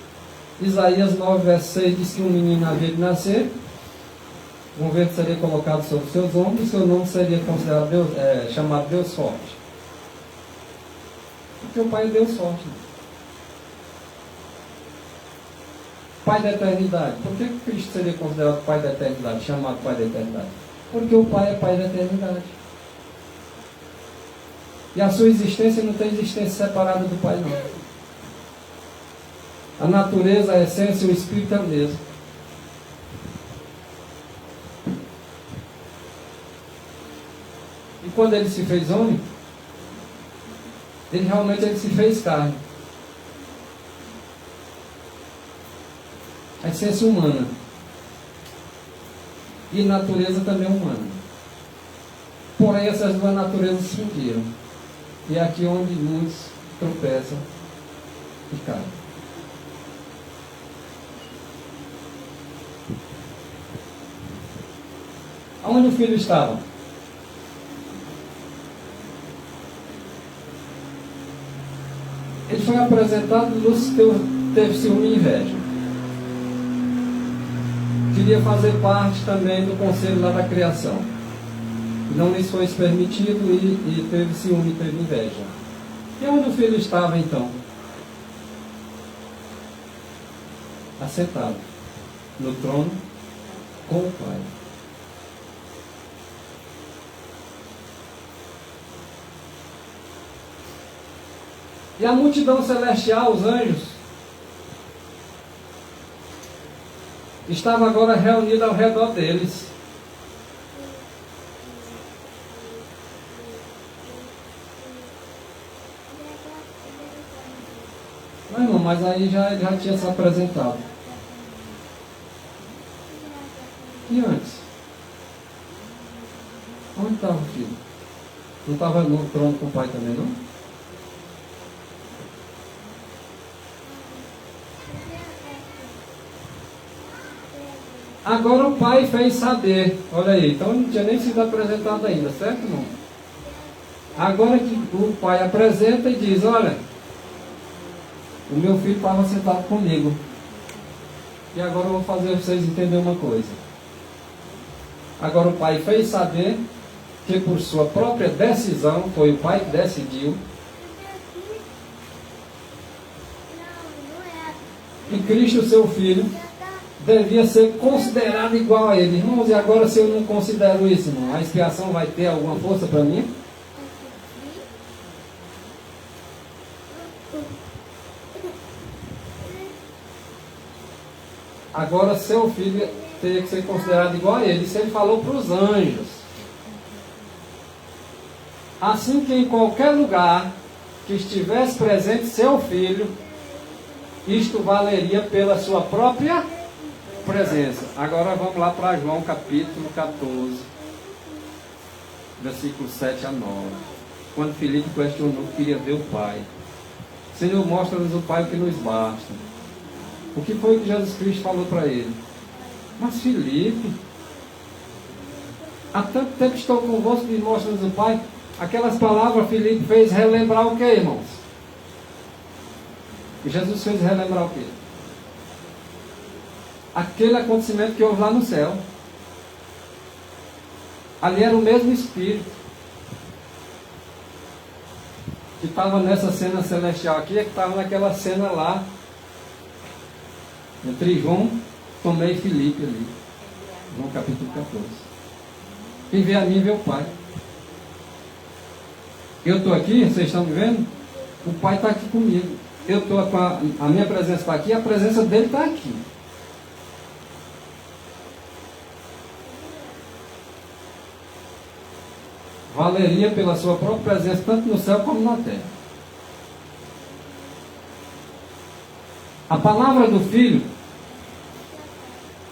Isaías 9, verso 6 diz que um menino havia de nascer, um vento seria colocado sobre seus ombros e seu nome seria considerado Deus, chamado Deus Forte? Porque o Pai é Deus Forte. Pai da eternidade. Por que Cristo seria considerado Pai da eternidade, chamado Pai da eternidade? Porque o Pai é Pai da eternidade. E a sua existência não tem existência separada do Pai, não. A natureza, a essência, o Espírito é o mesmo. E quando ele se fez homem, ele realmente se fez carne. A essência humana. E a natureza também humana. Porém, essas duas naturezas se fundiram. E é aqui onde muitos tropeçam e caem. Aonde o filho estava? Ele foi apresentado, Lúcio teve ciúme e inveja. queria fazer parte também do conselho lá da criação. Não lhes foi permitido e teve ciúme, teve inveja. E onde o filho estava então? Assentado no trono com o Pai. E a multidão celestial, os anjos, estava agora reunida ao redor deles. Não, irmão, mas aí já tinha se apresentado. E antes? Onde estava o filho? Não estava no trono com o pai também, não? Agora o pai fez saber. Olha aí, então não tinha nem sido apresentado ainda, certo, irmão? Agora que o pai apresenta e diz, olha, o meu filho estava sentado comigo. E agora eu vou fazer vocês entenderem uma coisa. Agora o pai fez saber que por sua própria decisão, foi o pai que decidiu, que Cristo, seu filho, devia ser considerado igual a ele. Irmãos, e agora se eu não considero isso, irmão, a expiação vai ter alguma força para mim? Agora seu filho teria que ser considerado igual a ele. Isso ele falou para os anjos. Assim que em qualquer lugar que estivesse presente seu filho, isto valeria pela sua própria presença. Agora vamos lá para João capítulo 14, versículo 7 a 9. Quando Filipe questionou que queria ver o Pai. Senhor, mostra-nos o Pai, o que nos basta. O que foi que Jesus Cristo falou para ele? Mas Filipe, há tanto tempo estou convosco e mostra-nos o Pai. Aquelas palavras Filipe fez relembrar o que, irmãos? E Jesus fez relembrar o quê? Aquele acontecimento que houve lá no céu. Ali era o mesmo Espírito que estava nessa cena celestial aqui, é que estava naquela cena lá entre João, Tomé e Filipe ali. João capítulo 14. Quem vê a mim vê o Pai. Eu estou aqui, vocês estão me vendo? O Pai está aqui comigo. Eu estou com a minha presença está aqui, a presença dele está aqui. Valeria pela sua própria presença, tanto no céu como na terra. A palavra do Filho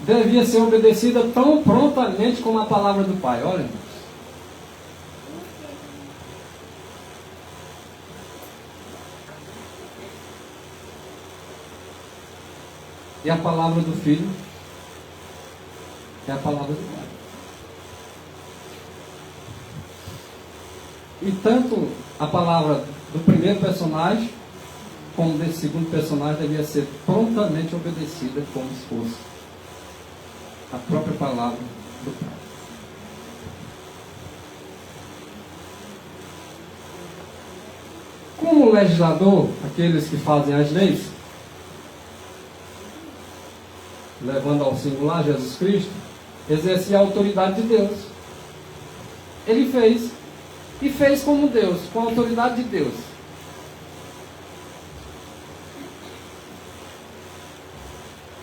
devia ser obedecida tão prontamente como a palavra do Pai. Olha, irmãos. E a palavra do Filho é a palavra do Pai. E tanto a palavra do primeiro personagem como desse segundo personagem devia ser prontamente obedecida como se fosse a própria palavra do Pai. Como legislador, aqueles que fazem as leis, levando ao singular Jesus Cristo, exercia a autoridade de Deus. Ele fez, e fez como Deus, com a autoridade de Deus.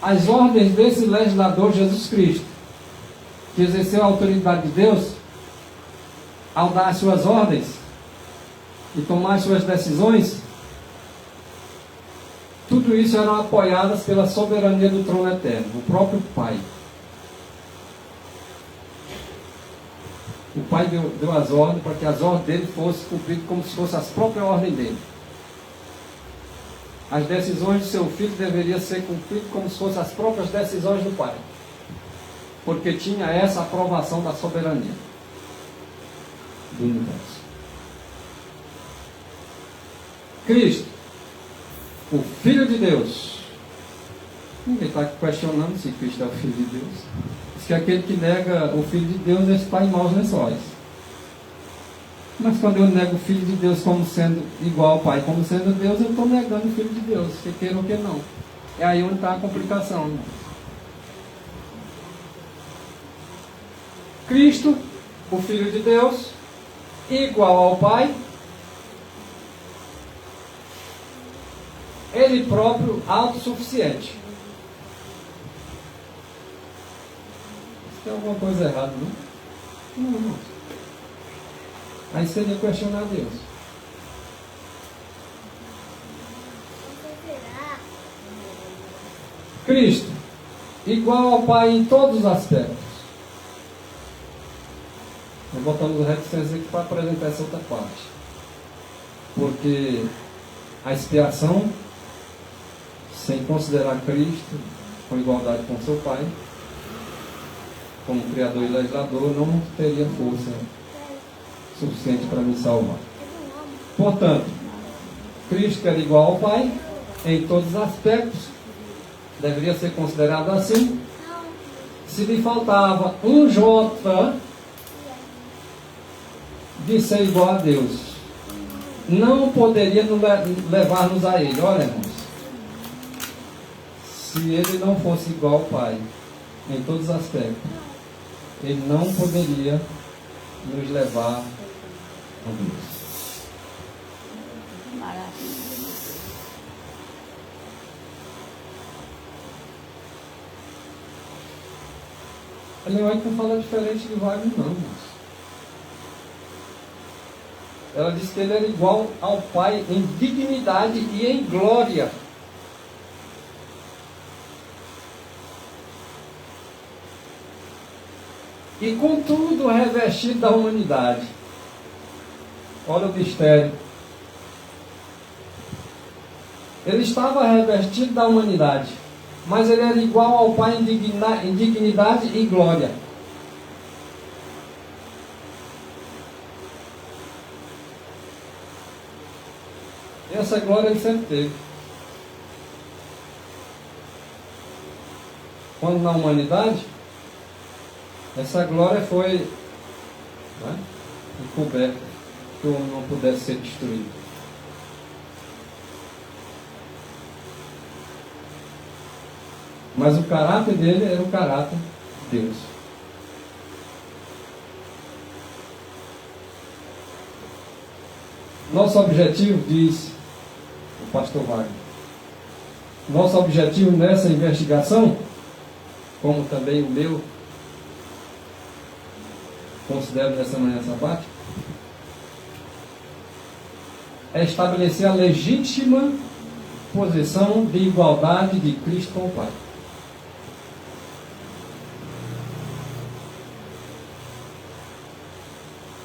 As ordens desse legislador Jesus Cristo, que exerceu a autoridade de Deus, ao dar as suas ordens e tomar as suas decisões, tudo isso eram apoiadas pela soberania do trono eterno, o próprio Pai. O Pai deu as ordens para que as ordens dele fossem cumpridas como se fosse as próprias ordens dele. As decisões do seu filho deveriam ser cumpridas como se fossem as próprias decisões do Pai. Porque tinha essa aprovação da soberania do universo. Cristo, o Filho de Deus, Ninguém está questionando se Cristo é o Filho de Deus. Diz que aquele que nega o Filho de Deus está em maus lençóis. Mas quando eu nego o Filho de Deus como sendo igual ao Pai, como sendo Deus, eu estou negando o Filho de Deus, que queira ou que não. É aí onde está a complicação. Né? Cristo, o Filho de Deus, igual ao Pai, Ele próprio autossuficiente. Tem alguma coisa errada, não? Não. Aí seria questionar Deus. Cristo, igual ao Pai em todos os aspectos. Nós botamos reticência aqui para apresentar essa outra parte. Porque a expiação, sem considerar Cristo com igualdade com seu Pai, como Criador e Legislador, não teria força suficiente para me salvar. Portanto, Cristo era igual ao Pai em todos os aspectos, deveria ser considerado assim. Se lhe faltava um jota de ser igual a Deus, não poderia levar-nos a Ele. Olha, irmãos, se Ele não fosse igual ao Pai em todos os aspectos, Ele não poderia nos levar a Deus. Maravilha. A Ellen White não fala diferente de Wagner, não. Ela diz que ele era igual ao Pai em dignidade e em glória. E contudo revestido da humanidade. Olha o mistério. Ele estava revestido da humanidade, mas ele era igual ao Pai em dignidade e glória. E essa glória ele sempre teve. Quando na humanidade, essa glória foi encoberta, que o homem não pudesse ser destruído. Mas o caráter dele era o caráter de Deus. Nosso objetivo, diz o pastor Wagner, nosso objetivo nessa investigação, como também o meu, considero nessa manhã sabática, é estabelecer a legítima posição de igualdade de Cristo com o Pai.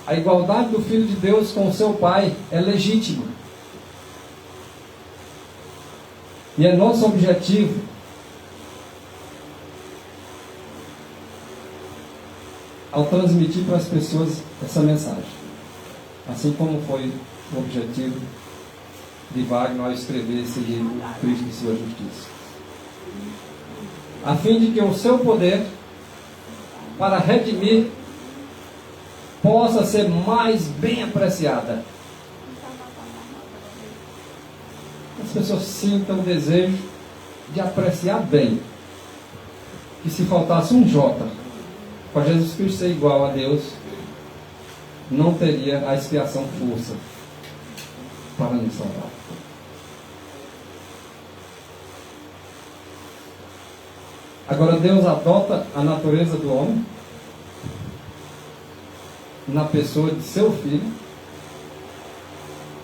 A igualdade do Filho de Deus com o seu Pai é legítima. E é nosso objetivo ao transmitir para as pessoas essa mensagem. Assim como foi o objetivo de Wagner ao escrever esse livro, Cristo e Sua Justiça. A fim de que o seu poder para redimir possa ser mais bem apreciada. As pessoas sintam o desejo de apreciar bem. Que se faltasse um jota para Jesus Cristo ser igual a Deus, não teria a expiação força para nos salvar. Agora Deus adota a natureza do homem na pessoa de seu filho.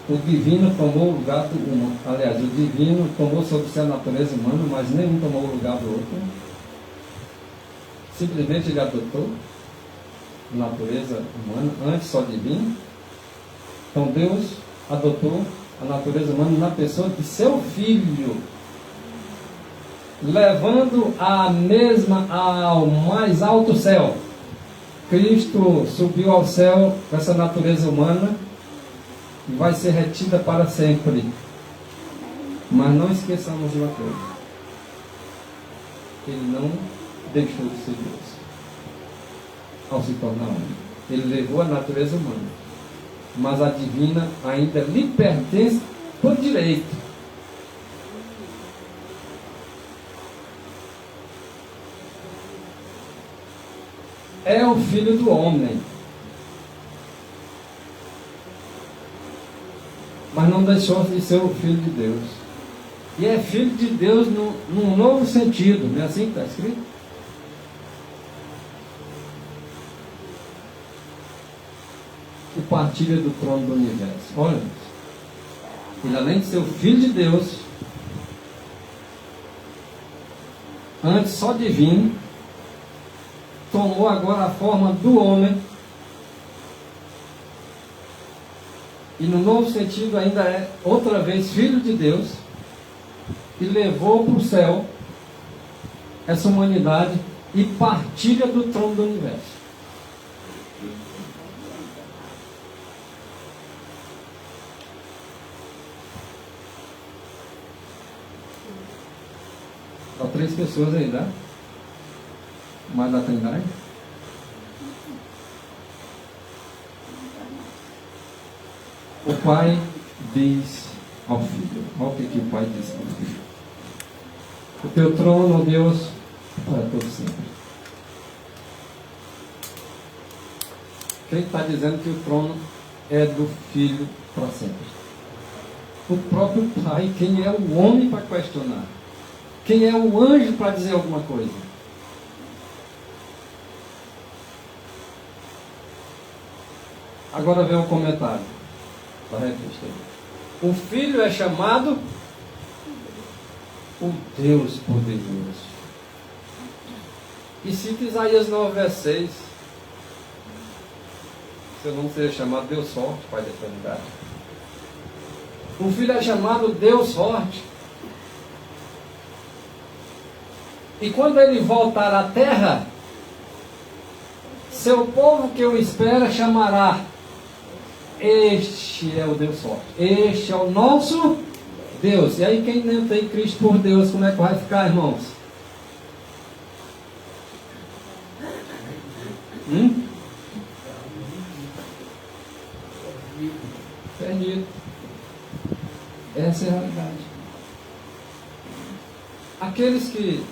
O divino tomou o lugar do humano. Aliás, o divino tomou sobre si a natureza humana, mas nenhum tomou o lugar do outro. Simplesmente ele adotou a natureza humana, antes só divina. Então Deus adotou a natureza humana na pessoa de seu filho, levando a mesma ao mais alto céu. Cristo subiu ao céu com essa natureza humana e vai ser retida para sempre. Mas não esqueçamos de uma coisa: ele não deixou de ser Deus ao se tornar homem. Ele levou a natureza humana, mas a divina ainda lhe pertence por direito. É o filho do homem, mas não deixou de ser o filho de Deus. E é filho de Deus num novo sentido, não é assim que está escrito? Que partilha do trono do universo. Olha, ele além de ser o filho de Deus, antes só divino, tomou agora a forma do homem, e no novo sentido ainda é outra vez filho de Deus, e levou para o céu essa humanidade e partilha do trono do universo. Só 3 pessoas aí, tá? Mais da Trindade. O Pai diz ao Filho. Olha o que o Pai diz ao Filho. O teu trono, ó Deus, para todo sempre. Quem está dizendo que o trono é do Filho para sempre? O próprio Pai. Quem é o homem para questionar? Quem é o anjo para dizer alguma coisa? Agora vem o comentário. O Filho é chamado o Deus poderoso. E cita Isaías 9, verso 6. Seu nome seja chamado Deus Forte, Pai da eternidade. O Filho é chamado Deus Forte. E quando ele voltar à terra, seu povo que o espera chamará: este é o Deus forte, este é o nosso Deus. E aí quem não tem Cristo por Deus, como é que vai ficar, irmãos? Perdido. Essa é a realidade. Aqueles que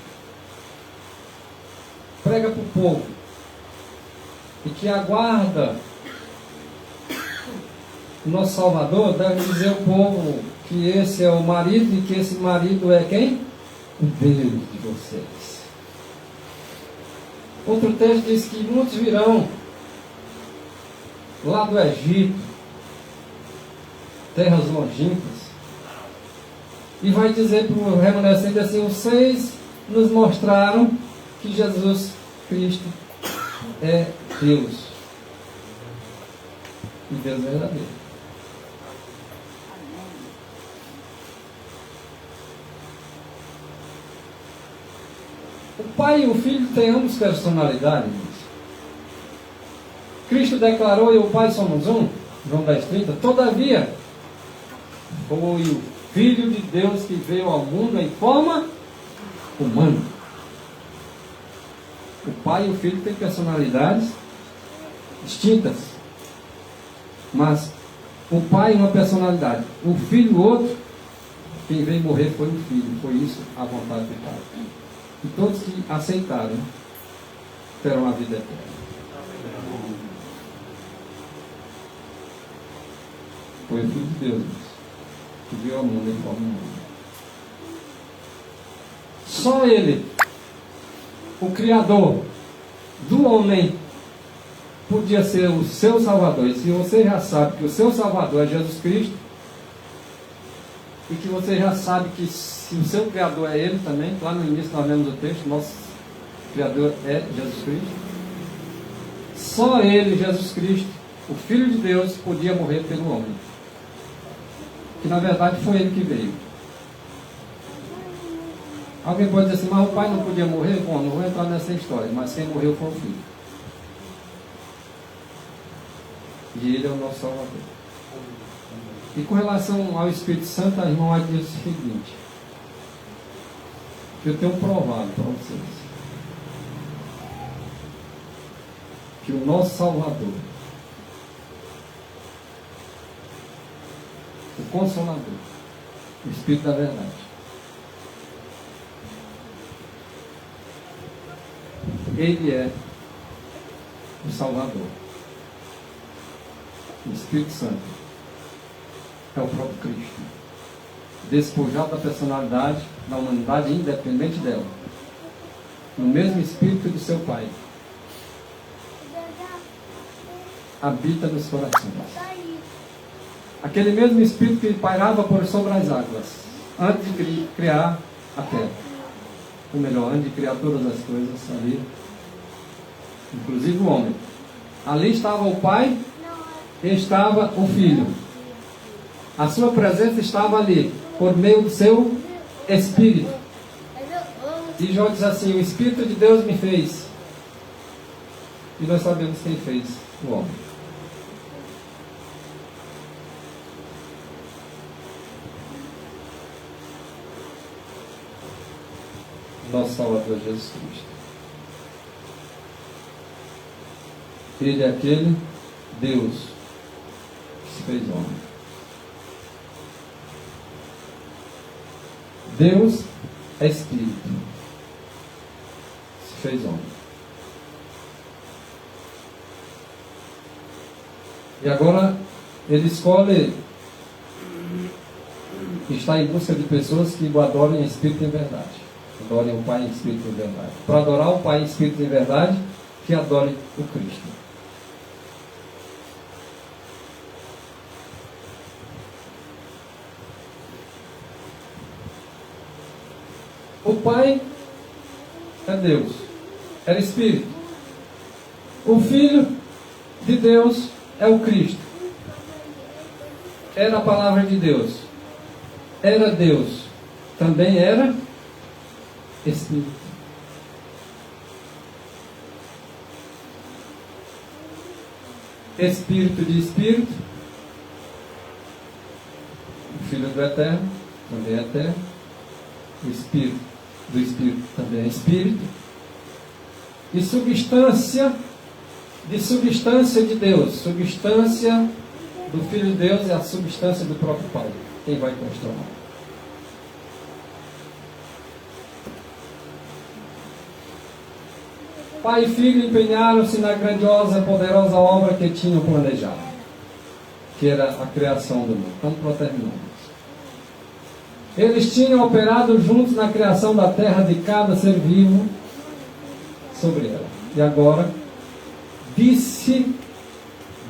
prega para o povo e que aguarda o nosso Salvador, deve dizer ao povo que esse é o marido e que esse marido é quem? O Deus de vocês. Outro texto diz que muitos virão lá do Egito, terras longínquas, e vai dizer para o remanescente assim: vocês nos mostraram que Jesus Cristo é Deus. E Deus é verdadeiro. O Pai e o Filho têm ambos personalidades. Cristo declarou: eu e o Pai somos um. João 10:30. Todavia, foi o Filho de Deus que veio ao mundo em forma humana. O Pai e o Filho têm personalidades distintas, mas o Pai uma personalidade, o Filho outro. Quem veio morrer foi o Filho, foi isso a vontade do Pai. E todos que aceitaram terão a vida eterna. Foi o Filho de Deus que veio ao mundo em forma humana. Só Ele, o Criador do homem, podia ser o seu Salvador. E se você já sabe que o seu Salvador é Jesus Cristo, e que você já sabe que se o seu Criador é Ele também, lá no início nós lemos o texto, nosso Criador é Jesus Cristo. Só Ele, Jesus Cristo, o Filho de Deus, podia morrer pelo homem. Que na verdade foi Ele que veio. Alguém pode dizer assim: mas o Pai não podia morrer? Bom, não vou entrar nessa história, mas quem morreu foi o Filho. E Ele é o nosso Salvador. E com relação ao Espírito Santo, a irmã diz o seguinte: Eu tenho provado para vocês que o nosso Salvador, o Consolador, o Espírito da Verdade, Ele é o Salvador. O Espírito Santo é o próprio Cristo, despojado da personalidade, da humanidade independente dela, no mesmo Espírito do seu Pai, habita nos corações. Aquele mesmo Espírito que pairava por sobre as águas, antes de criar a terra. Ou melhor, antes de criar todas as coisas ali, inclusive o homem. Ali estava o Pai e estava o Filho. A sua presença estava ali, por meio do seu Espírito. E João diz assim: o Espírito de Deus me fez. E nós sabemos quem fez o homem. Nosso Salvador Jesus Cristo. Ele é aquele Deus que se fez homem. Deus é Espírito, se fez homem. E agora ele escolhe, está em busca de pessoas que o adorem em Espírito e em verdade. Adorem o Pai em Espírito e em verdade. Para adorar o Pai em Espírito e em verdade, que adore o Cristo. O Pai é Deus, era Espírito. O Filho de Deus é o Cristo. Era a palavra de Deus. Era Deus. Também era Espírito. Espírito de Espírito. O Filho do Eterno também é eterno. O Espírito do Espírito também é Espírito. E substância de Deus. Substância do Filho de Deus é a substância do próprio Pai. Quem vai questionar? Pai e Filho empenharam-se na grandiosa, poderosa obra que tinham planejado, que era a criação do mundo. Vamos para terminar. Eles tinham operado juntos na criação da terra de cada ser vivo sobre ela. E agora, disse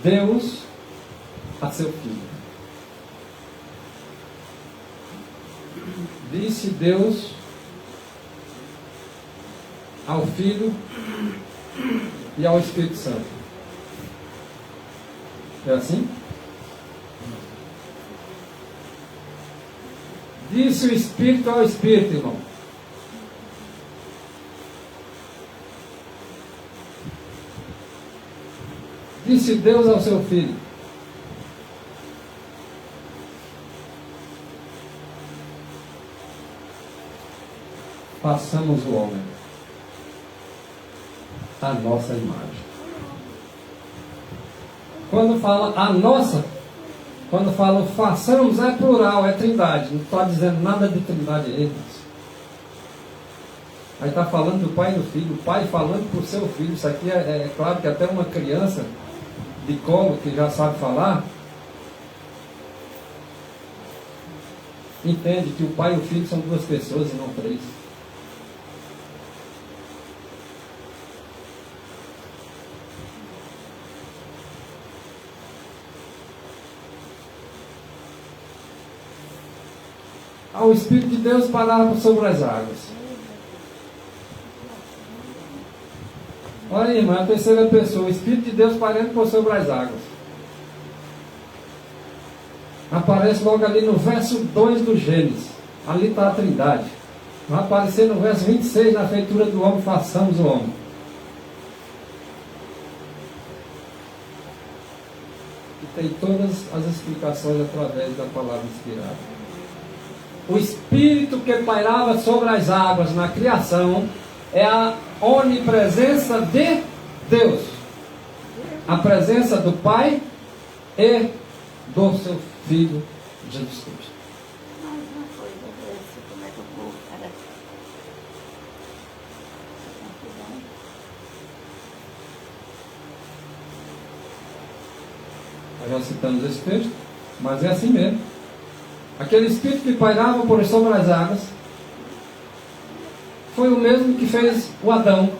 Deus a seu Filho. Disse Deus ao Filho e ao Espírito Santo. É assim? Disse o Espírito ao Espírito, irmão. Disse Deus ao seu Filho. Façamos o homem a nossa imagem. Quando fala a nossa, quando fala façamos, é plural, é trindade. Não está dizendo nada de trindade aí. Aí está falando do Pai e do Filho. O Pai falando para o seu Filho. Isso aqui é claro que até uma criança de colo que já sabe falar entende que o Pai e o Filho são duas pessoas e não três. O Espírito de Deus parava sobre as águas. Olha aí, irmã, a terceira pessoa, o Espírito de Deus parando por sobre as águas. Aparece logo ali no verso 2 do Gênesis. Ali está a Trindade. Vai aparecer no verso 26, na feitura do homem, façamos o homem. E tem todas as explicações através da palavra inspirada. O Espírito que pairava sobre as águas na criação é a onipresença de Deus. A presença do Pai e do seu Filho Jesus Cristo. Mais uma coisa, esse, como é que o povo era? Nós já citamos esse texto, mas é assim mesmo. Aquele Espírito que pairava por sobre as águas foi o mesmo que fez o Adão.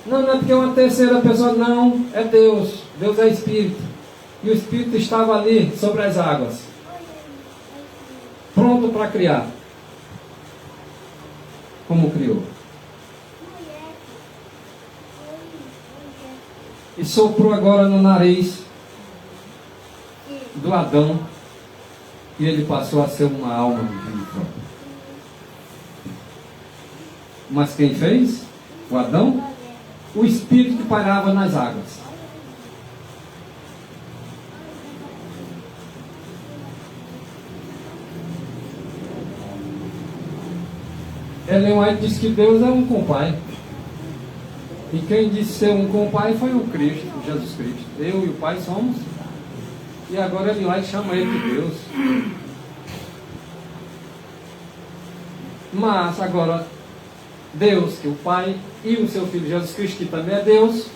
Não é porque é uma terceira pessoa, não, é Deus. Deus é Espírito. E o Espírito estava ali sobre as águas, pronto para criar. Como criou. E soprou agora no nariz do Adão, e ele passou a ser uma alma viva. Mas quem fez? O Adão? O Espírito que pairava nas águas. Ellen White diz que Deus é um compai. E quem disse ser um compai foi o Cristo, Jesus Cristo. Eu e o Pai somos. E agora Ellen White chama ele de Deus. Mas agora, Deus, que é o Pai, e o seu Filho Jesus Cristo, que também é Deus,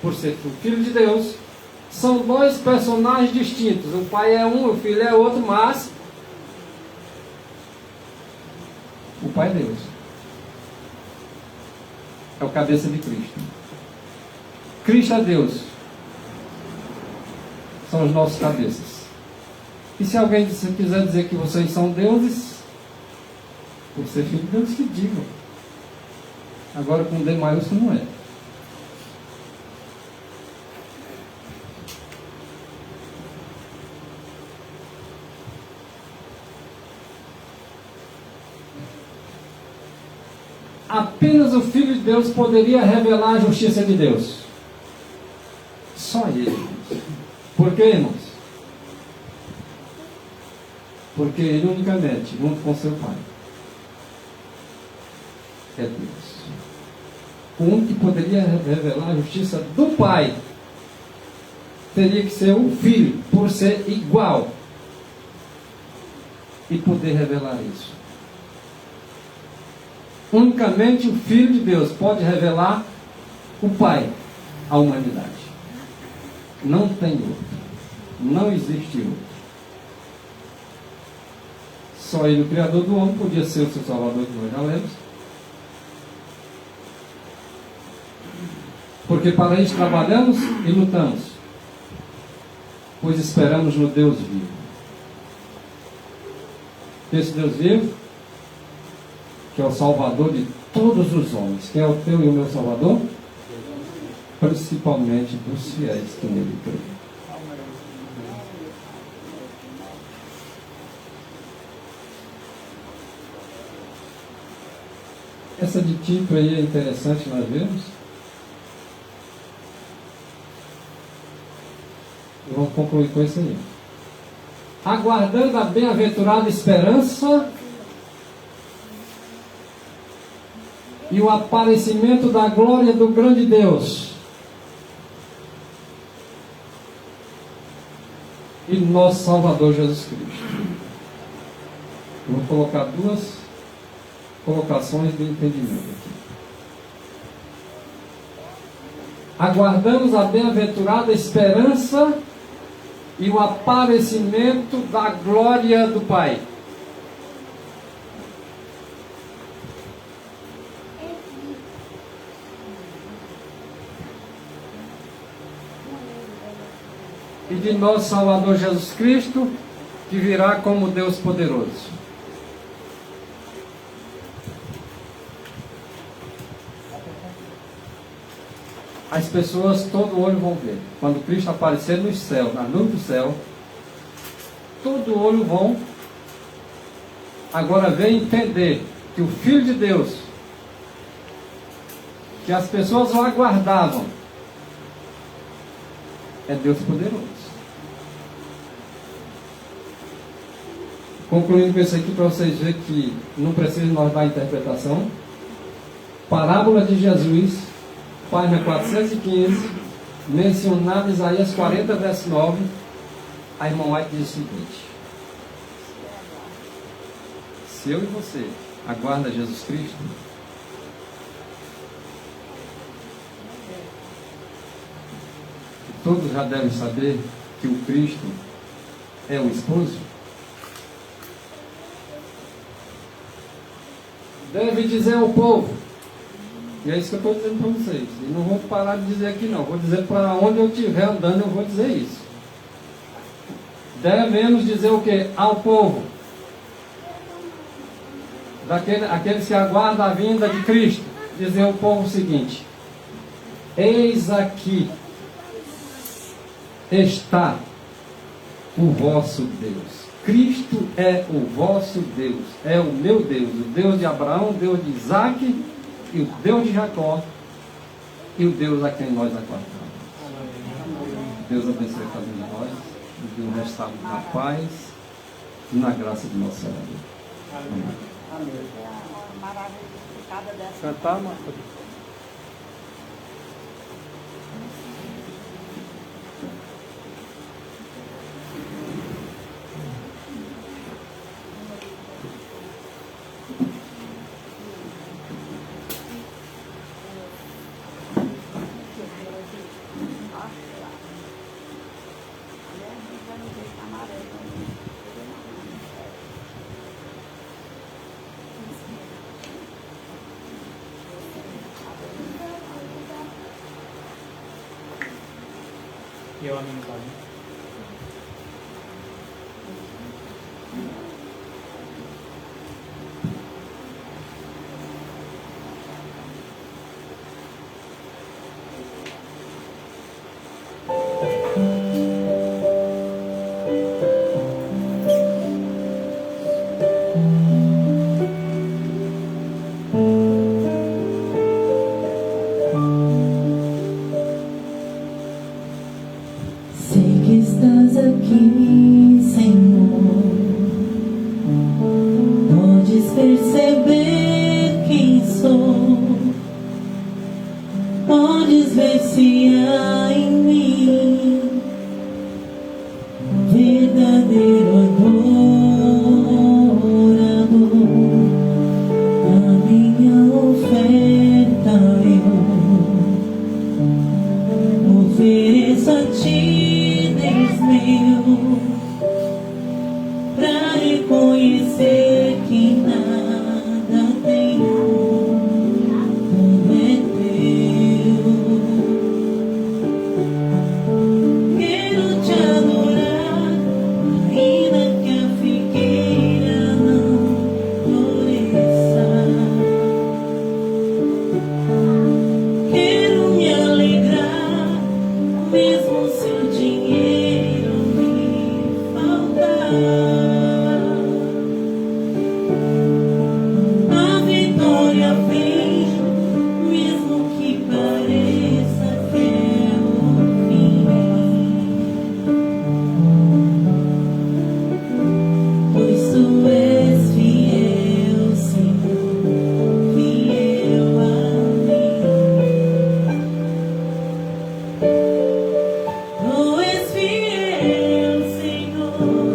por ser o Filho de Deus, são dois personagens distintos. O Pai é um, o Filho é outro, mas o Pai é Deus. É o cabeça de Cristo. Cristo é Deus. São os nossos cabeças. E se alguém quiser dizer que vocês são deuses, por ser filho de Deus, que digam. Agora com D maiúsculo não é. Apenas o Filho de Deus poderia revelar a justiça de Deus. Só Ele. Por quê, irmãos? Porque Ele unicamente, junto com seu Pai, é Deus. O único que poderia revelar a justiça do Pai teria que ser o Filho, por ser igual, e poder revelar isso. Unicamente o Filho de Deus pode revelar o Pai à humanidade. Não tem outro. Não existe outro. Só Ele, o Criador do homem, podia ser o seu Salvador, que nós já lemos. Porque para isso trabalhamos e lutamos, pois esperamos no Deus vivo. Esse Deus vivo, que é o Salvador de todos os homens. Quem é o teu e o meu Salvador? Principalmente dos fiéis que nele creem. Essa de Tito aí é interessante nós vermos. E vamos concluir com isso aí. Aguardando a bem-aventurada esperança e o aparecimento da glória do grande Deus e nosso Salvador Jesus Cristo. Eu vou colocar duas colocações de entendimento aqui. Aguardamos a bem-aventurada esperança e o aparecimento da glória do Pai. E de nosso Salvador Jesus Cristo, que virá como Deus poderoso. As pessoas, todo olho vão ver. Quando Cristo aparecer no céu, na nuvem do céu, todo olho vão agora ver e entender que o Filho de Deus, que as pessoas o aguardavam, é Deus poderoso. Concluindo com isso aqui, para vocês verem que não precisa nós dar interpretação. Parábola de Jesus, página 415, mencionado Isaías 40, verso 9. A irmã White diz o seguinte: se eu e você aguarda Jesus Cristo, todos já devem saber que o Cristo é o esposo. Deve dizer ao povo, e é isso que eu estou dizendo para vocês, e não vou parar de dizer aqui não, vou dizer para onde eu estiver andando, eu vou dizer isso. Devemos dizer o que? Ao povo, aqueles que aguardam a vinda de Cristo, dizer ao povo o seguinte: eis aqui está o vosso Deus. Cristo é o vosso Deus, é o meu Deus, o Deus de Abraão, o Deus de Isaac, e o Deus de Jacó, e o Deus a quem nós aguardamos. Deus abençoe cada um de nós, e dê um restauro na paz e na graça de nosso Senhor. Amém. É a maravilha dessa. Cantar, Marcos? E eu, amigo, tá? Sei que estás aqui, Senhor. Podes perceber quem sou. Podes ver se há em mim um verdadeiro adorador. A minha oferta eu ofereço a ti, Deus meu, pra reconhecer que nada tenho, tudo é teu. Quero te adorar, ainda que a figueira não floresça. Quero me alegrar, mesmo se o dinheiro me faltar. A vitória vem, mesmo que pareça que é o fim. Pois tu és fiel, Senhor, fiel a mim. Tu és fiel, Senhor,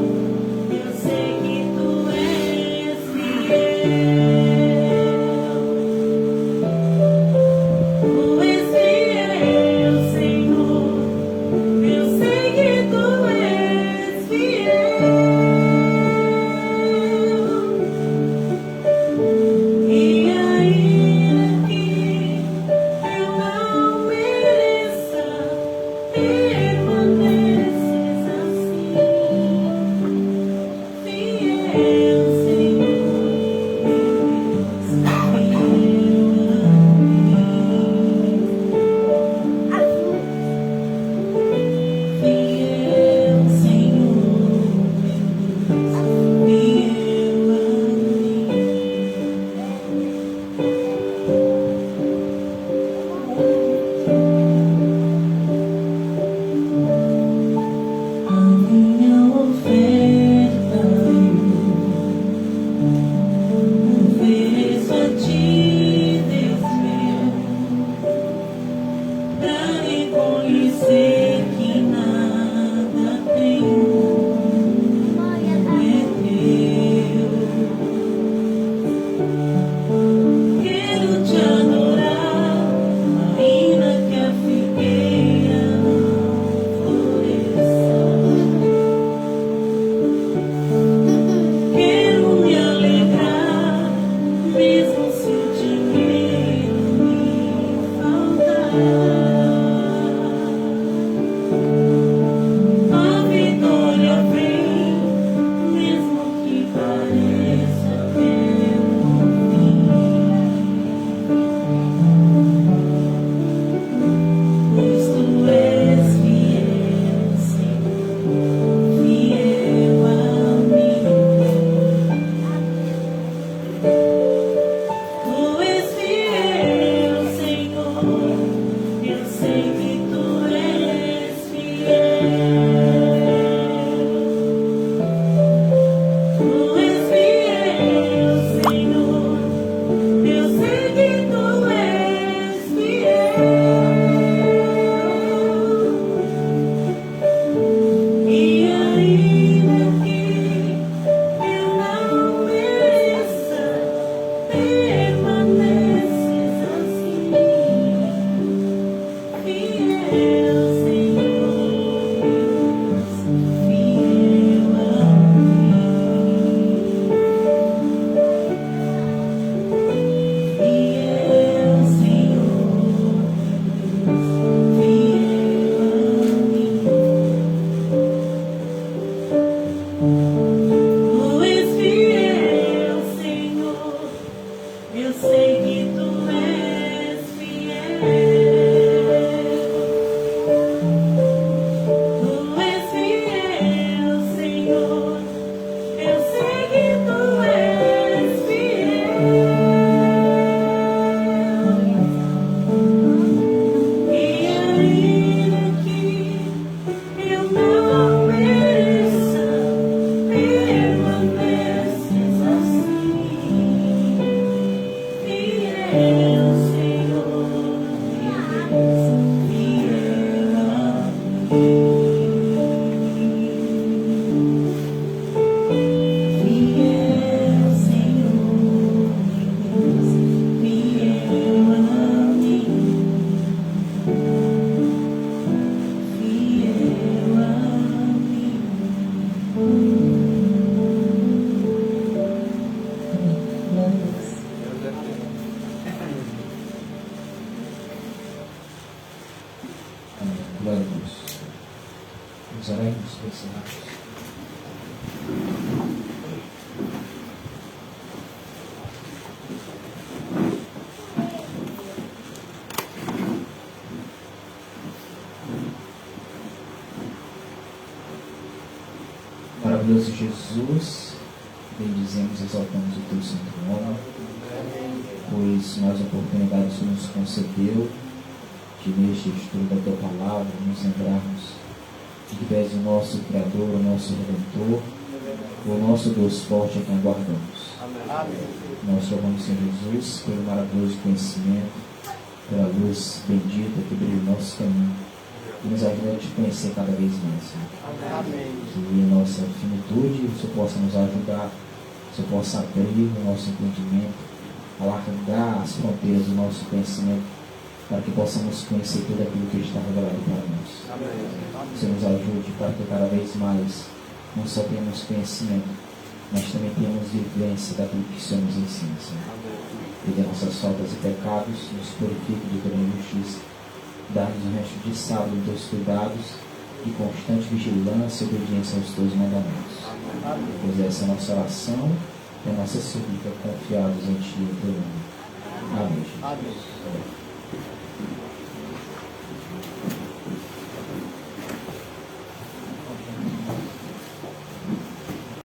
Maravilhoso Jesus, bendizemos e exaltamos o teu santo nome, pois mais oportunidades o Senhor nos concedeu de neste estudo da tua palavra nos lembrarmos de que tu és o nosso Criador, o nosso Redentor, o nosso Deus forte a quem aguardamos. Nós louvamos, Senhor Jesus, pelo maravilhoso conhecimento, pela luz bendita que brilha no nosso caminho e nos ajuda a te conhecer cada vez mais, Senhor. Que em nossa finitude o Senhor possa nos ajudar, o Senhor possa abrir o nosso entendimento, alargar as fronteiras do nosso conhecimento, para que possamos conhecer tudo aquilo que está revelado para nós. Que o Senhor nos ajude para que cada vez mais não só tenhamos conhecimento, mas também tenhamos vivência daquilo que o Senhor nos ensina, Senhor. Perdoe nossas faltas e pecados, nos purifique de toda injustiça, dá-nos um resto de sábado em teus cuidados e constante vigilância e obediência aos teus mandamentos. Pois essa é a nossa oração e a nossa súplica, confiados em Ti e em Teu nome. Amém, Jesus.